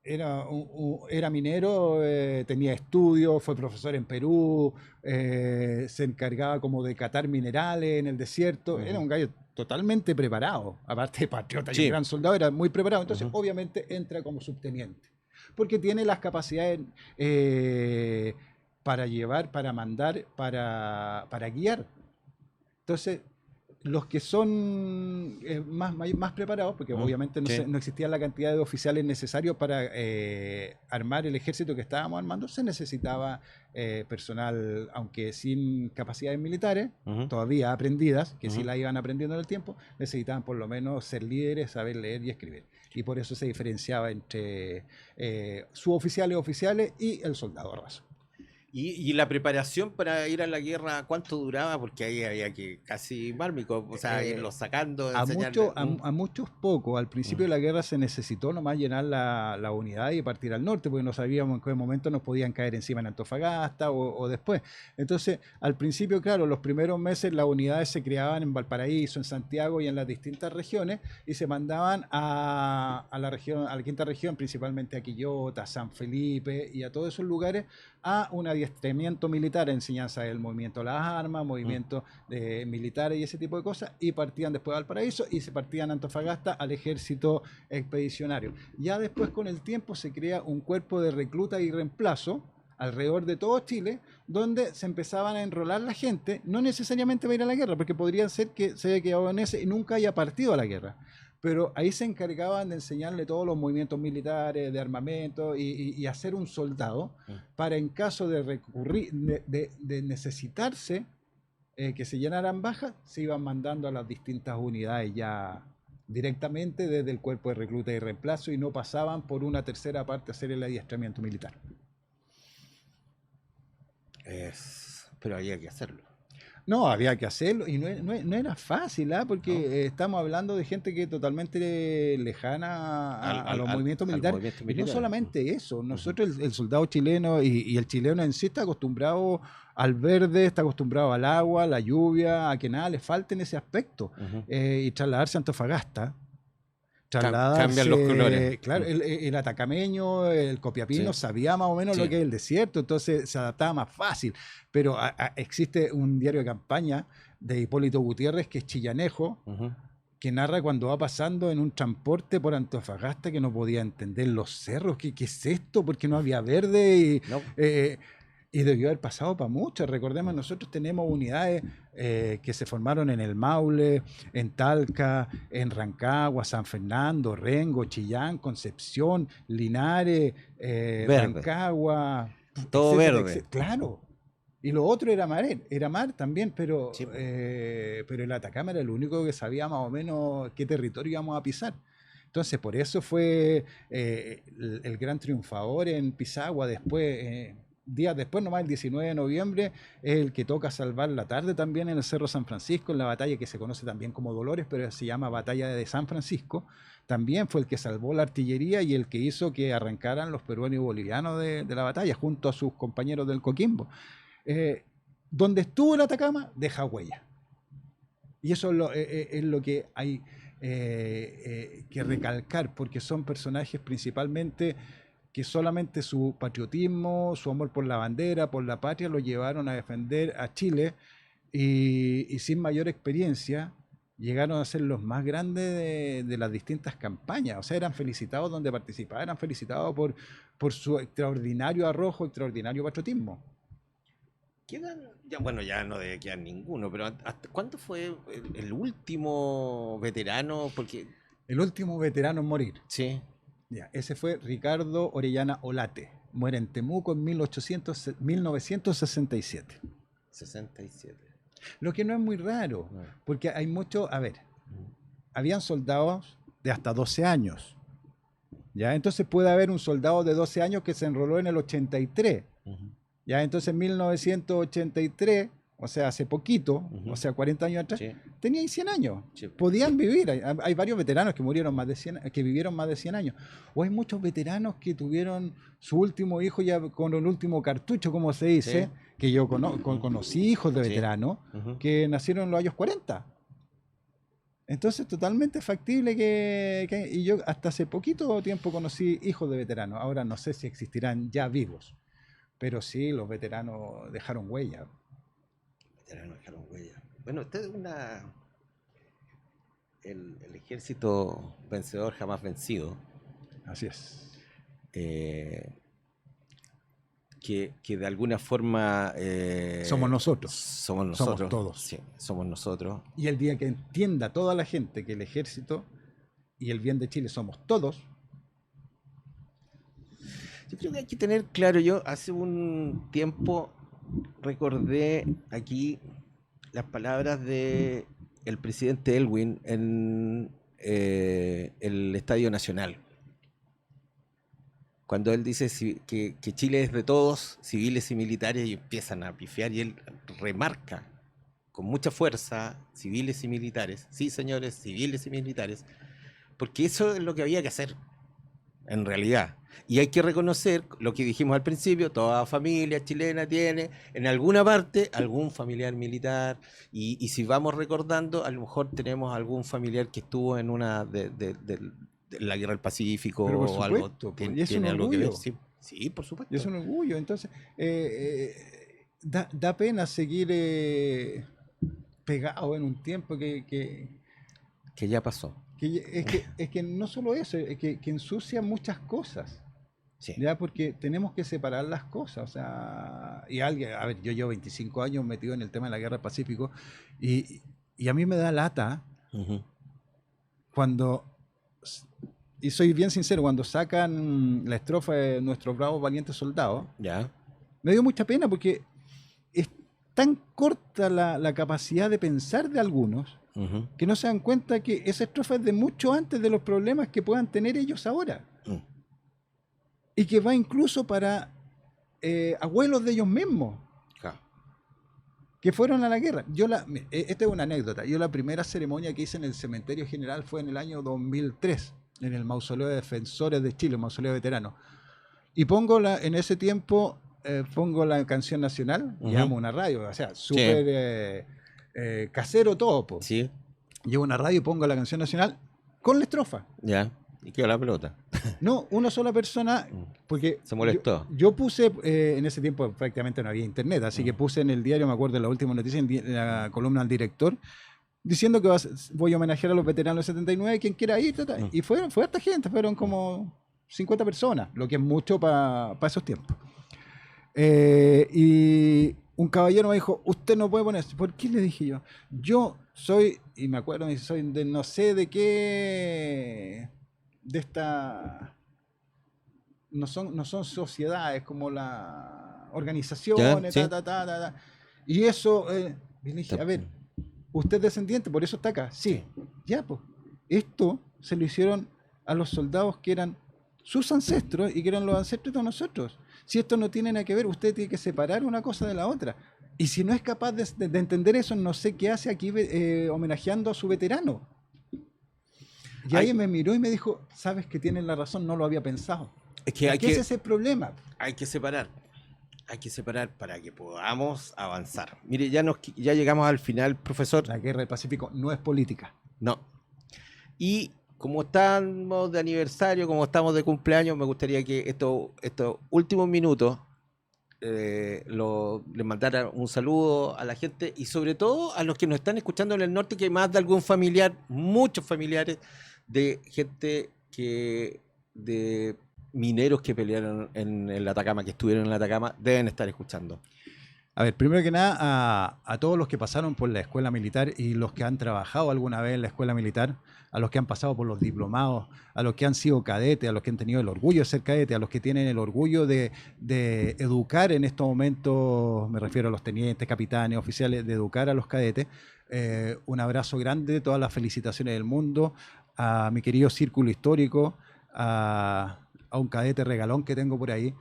era minero, tenía estudios, fue profesor en Perú, se encargaba como de catar minerales en el desierto, era un gallo totalmente preparado, aparte de patriota y un gran soldado, era muy preparado, entonces obviamente entra como subteniente, porque tiene las capacidades para llevar, para mandar, para guiar. Entonces, los que son más preparados, porque obviamente no existía la cantidad de oficiales necesarios para armar el ejército que estábamos armando, se necesitaba personal, aunque sin capacidades militares, todavía aprendidas, que sí la iban aprendiendo en el tiempo, necesitaban por lo menos ser líderes, saber leer y escribir. Y por eso se diferenciaba entre suboficiales, oficiales y el soldado raso.
¿Y la preparación para ir a la guerra cuánto duraba? Porque ahí había que casi bármico, o sea, irlos sacando,
a muchos poco. Al principio de la guerra se necesitó nomás llenar la unidad y partir al norte, porque no sabíamos en qué momento nos podían caer encima en Antofagasta o después. Entonces, al principio, claro, los primeros meses las unidades se creaban en Valparaíso, en Santiago y en las distintas regiones, y se mandaban a la quinta región, principalmente a Quillota, a San Felipe y a todos esos lugares, a un adiestramiento militar, enseñanza del movimiento de las armas, movimientos militares y ese tipo de cosas, y partían después a Valparaíso y se partían a Antofagasta al ejército expedicionario. Ya después, con el tiempo, se crea un cuerpo de recluta y reemplazo alrededor de todo Chile, donde se empezaban a enrolar la gente, no necesariamente para ir a la guerra, porque podría ser que se haya quedado en ese y nunca haya partido a la guerra. Pero ahí se encargaban de enseñarle todos los movimientos militares, de armamento y hacer un soldado para, en caso de recurrir, de necesitarse que se llenaran bajas, se iban mandando a las distintas unidades ya directamente desde el cuerpo de recluta y reemplazo, y no pasaban por una tercera parte a hacer el adiestramiento militar.
Pero había que hacerlo.
No, había que hacerlo y no era fácil, porque estamos hablando de gente que es totalmente lejana a los movimientos militares. Y no solamente eso, nosotros el soldado chileno y el chileno en sí está acostumbrado al verde, está acostumbrado al agua, a la lluvia, a que nada le falte en ese aspecto. Y trasladarse a Antofagasta,
cambian los colores.
Claro, el atacameño, el copiapino, sabía más o menos lo que es el desierto, entonces se adaptaba más fácil. Pero existe un diario de campaña de Hipólito Gutiérrez, que es chillanejo, que narra cuando va pasando en un transporte por Antofagasta, que no podía entender los cerros, ¿qué es esto? Porque no había verde y debió haber pasado para muchos. Recordemos, nosotros tenemos unidades que se formaron en el Maule, en Talca, en Rancagua, San Fernando, Rengo, Chillán, Concepción, Linares, Rancagua.
Todo
etcétera,
verde.
Claro. Y lo otro era mar también, pero el Atacama era el único que sabía más o menos qué territorio íbamos a pisar. Entonces, por eso fue el gran triunfador en Pisagua después. Días después, nomás el 19 de noviembre, es el que toca salvar la tarde también en el Cerro San Francisco, en la batalla que se conoce también como Dolores, pero se llama Batalla de San Francisco. También fue el que salvó la artillería y el que hizo que arrancaran los peruanos y bolivianos de la batalla, junto a sus compañeros del Coquimbo. Donde estuvo el Atacama, deja huella. Y eso es lo que hay que recalcar, porque son personajes principalmente que solamente su patriotismo, su amor por la bandera, por la patria, lo llevaron a defender a Chile, y sin mayor experiencia llegaron a ser los más grandes de las distintas campañas. O sea, eran felicitados donde participaban, eran felicitados por su extraordinario arrojo, extraordinario patriotismo.
Ya no debe quedar ninguno, pero ¿cuánto fue el último veterano? Porque
el último veterano en morir.
Sí.
Ya, ese fue Ricardo Orellana Olate. Muere en Temuco en 1967.
67.
Lo que no es muy raro, porque hay mucho. A ver, habían soldados de hasta 12 años. ¿Ya? Entonces puede haber un soldado de 12 años que se enroló en el 83. ¿Ya? Entonces en 1983, o sea, hace poquito, o sea, 40 años atrás, tenían 100 años. Podían vivir. Hay varios veteranos que murieron que vivieron más de 100 años. O hay muchos veteranos que tuvieron su último hijo ya con el último cartucho, como se dice, que yo conocí hijos de veteranos que nacieron en los años 40. Entonces, totalmente factible y yo hasta hace poquito tiempo conocí hijos de veteranos. Ahora no sé si existirán ya vivos, pero sí, los veteranos dejaron huella.
Bueno, este es el ejército vencedor jamás vencido.
Así es.
que de alguna forma...
somos nosotros.
Somos nosotros.
Somos todos.
Sí, somos nosotros.
Y el día que entienda toda la gente que el ejército y el bien de Chile somos todos.
Yo creo que hay que tener claro, yo hace un tiempo recordé aquí las palabras de el presidente Elwin en el Estadio Nacional. Cuando él dice que Chile es de todos, civiles y militares, y empiezan a pifiar, y él remarca con mucha fuerza, civiles y militares, sí señores, civiles y militares, porque eso es lo que había que hacer, en realidad. Y hay que reconocer lo que dijimos al principio, toda familia chilena tiene en alguna parte algún familiar militar, y si vamos recordando, a lo mejor tenemos algún familiar que estuvo en una de la guerra del Pacífico o algo.
Y es
tiene
un
algo que ver.
orgullo.
Sí, por supuesto.
Y es un orgullo. Entonces, da pena seguir pegado en un tiempo que
ya pasó.
es que no solo eso, es que ensucia muchas cosas.
Sí.
Ya, porque tenemos que separar las cosas. O sea, y alguien, a ver, yo llevo 25 años metido en el tema de la guerra del Pacífico, y a mí me da lata cuando, y soy bien sincero, cuando sacan la estrofa de Nuestros bravos valientes soldados,
Ya.
me dio mucha pena porque es tan corta la capacidad de pensar de algunos que no se dan cuenta que esa estrofa es de mucho antes de los problemas que puedan tener ellos ahora. Y que va incluso para abuelos de ellos mismos, que fueron a la guerra. Esta es una anécdota. Yo la primera ceremonia que hice en el Cementerio General fue en el año 2003, en el Mausoleo de Defensores de Chile, el Mausoleo Veterano. Y en ese tiempo, pongo la canción nacional, llamo una radio, o sea, súper casero todo. Po.
Sí.
Llevo una radio y pongo la canción nacional con la estrofa.
Ya. Y quedó la pelota.
No, una sola persona, porque
se molestó.
Yo puse, en ese tiempo prácticamente no había internet, así que puse en el diario, me acuerdo de la última noticia, en la columna al director, diciendo que voy a homenajear a los veteranos del 79, quien quiera ir, y fue harta gente, fueron como 50 personas, lo que es mucho para esos tiempos. Y un caballero me dijo, usted no puede ponerse. ¿Por qué? Le dije yo. Yo soy, y me acuerdo, soy de no sé de qué, de esta, no son sociedades como las organizaciones,
¿Sí?
Y eso, y le dije, a ver, usted es descendiente, por eso está acá. Sí, ya, pues. Esto se lo hicieron a los soldados que eran sus ancestros y que eran los ancestros de nosotros. Si esto no tiene nada que ver, usted tiene que separar una cosa de la otra. Y si no es capaz de entender eso, no sé qué hace aquí homenajeando a su veterano. Y ahí me miró y me dijo, sabes que tienes la razón, no lo había pensado.
Es que
¿Qué es ese problema?
Hay que separar. Hay que separar para que podamos avanzar. Mire, ya llegamos al final, profesor.
La guerra del Pacífico no es política.
No. Y como estamos de aniversario, como estamos de cumpleaños, me gustaría que estos últimos minutos les mandara un saludo a la gente y sobre todo a los que nos están escuchando en el norte, que hay más de algún familiar, muchos familiares de gente de mineros que pelearon en el Atacama, que estuvieron en el Atacama, deben estar escuchando.
A ver, primero que nada, a todos los que pasaron por la escuela militar y los que han trabajado alguna vez en la escuela militar, a los que han pasado por los diplomados, a los que han sido cadetes, a los que han tenido el orgullo de ser cadetes, a los que tienen el orgullo de educar en estos momentos, me refiero a los tenientes, capitanes, oficiales, de educar a los cadetes. Un abrazo grande, todas las felicitaciones del mundo, a mi querido círculo histórico, a un cadete regalón que tengo por ahí,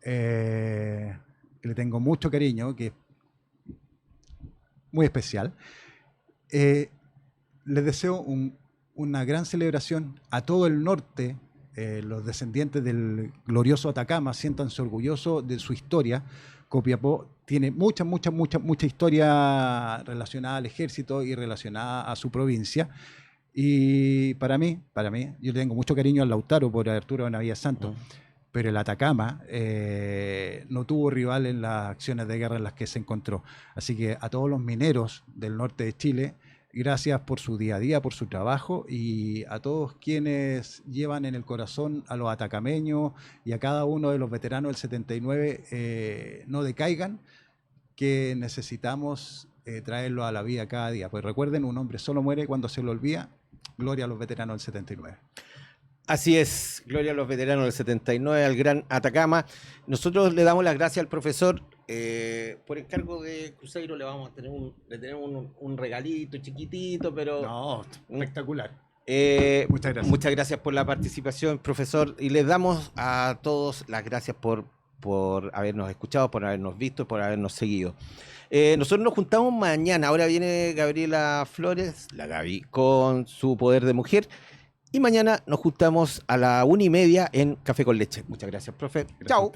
que le tengo mucho cariño, que es muy especial. Les deseo una gran celebración a todo el norte. Los descendientes del glorioso Atacama, siéntanse orgullosos de su historia. Copiapó tiene mucha historia relacionada al ejército y relacionada a su provincia. Y para mí, yo le tengo mucho cariño al Lautaro por Arturo Benavides Santos, pero el Atacama no tuvo rival en las acciones de guerra en las que se encontró. Así que a todos los mineros del norte de Chile, Gracias por su día a día, por su trabajo, y a todos quienes llevan en el corazón a los atacameños y a cada uno de los veteranos del 79, no decaigan, que necesitamos traerlo a la vida cada día. Pues recuerden, un hombre solo muere cuando se lo olvida. Gloria a los veteranos del 79.
Así es, gloria a los veteranos del 79, al gran Atacama. Nosotros le damos las gracias al profesor. Por encargo de Cruzeiro le vamos a tener un regalito chiquitito, pero...
No, espectacular.
Muchas gracias. Muchas gracias por la participación, profesor. Y les damos a todos las gracias por habernos escuchado, por habernos visto, por habernos seguido. Nosotros nos juntamos mañana. Ahora viene Gabriela Flores, la Gaby, con su poder de mujer. Y mañana nos juntamos a la 1:30 en Café con Leche. Muchas gracias, profe. Chao.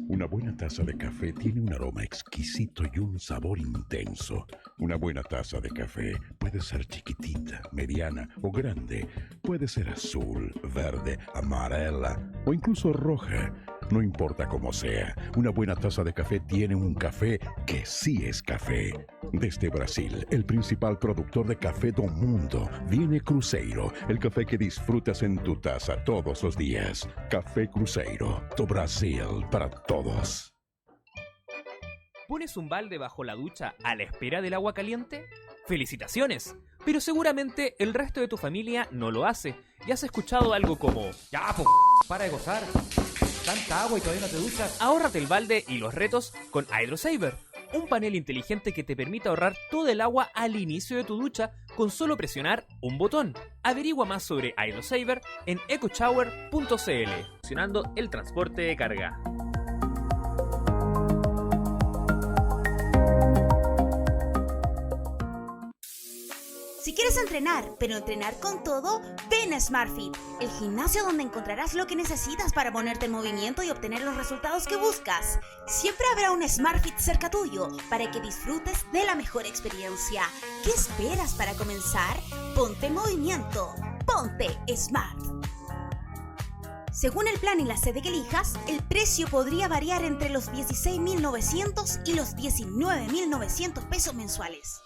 Una buena taza de café tiene un aroma exquisito y un sabor intenso. Una buena taza de café puede ser chiquitita, mediana o grande. Puede ser azul, verde, amarela o incluso roja. No importa cómo sea, una buena taza de café tiene un café que sí es café. Desde Brasil, el principal productor de café del mundo, viene Cruzeiro, el café que disfrutas en tu taza todos los días. Café Cruzeiro, do Brasil para todos.
¿Pones un balde bajo la ducha a la espera del agua caliente? ¡Felicitaciones! Pero seguramente el resto de tu familia no lo hace y has escuchado algo como:
¡Ya, para de gozar! Tanta agua y todavía no te duchas.
Ahórrate el balde y los retos con Hydrosaver, un panel inteligente que te permite ahorrar todo el agua al inicio de tu ducha con solo presionar un botón. Averigua más sobre Hydrosaver en ecoshower.cl, funcionando el transporte de carga.
Si quieres entrenar, pero entrenar con todo, ven a SmartFit, el gimnasio donde encontrarás lo que necesitas para ponerte en movimiento y obtener los resultados que buscas. Siempre habrá un SmartFit cerca tuyo para que disfrutes de la mejor experiencia. ¿Qué esperas para comenzar? Ponte en movimiento. Ponte Smart. Según el plan y la sede que elijas, el precio podría variar entre los 16.900 y los 19.900 pesos mensuales.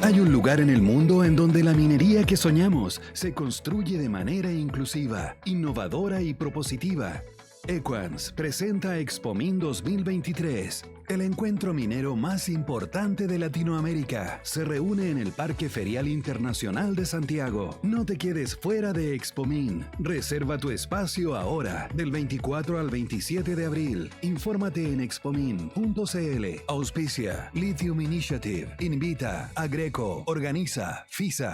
Hay un lugar en el mundo en donde la minería que soñamos se construye de manera inclusiva, innovadora y propositiva. Equans presenta Expomin 2023. El encuentro minero más importante de Latinoamérica se reúne en el Parque Ferial Internacional de Santiago. No te quedes fuera de Expomin. Reserva tu espacio ahora, del 24 al 27 de abril. Infórmate en expomin.cl. Auspicia Lithium Initiative. Invita a Greco. Organiza FISA.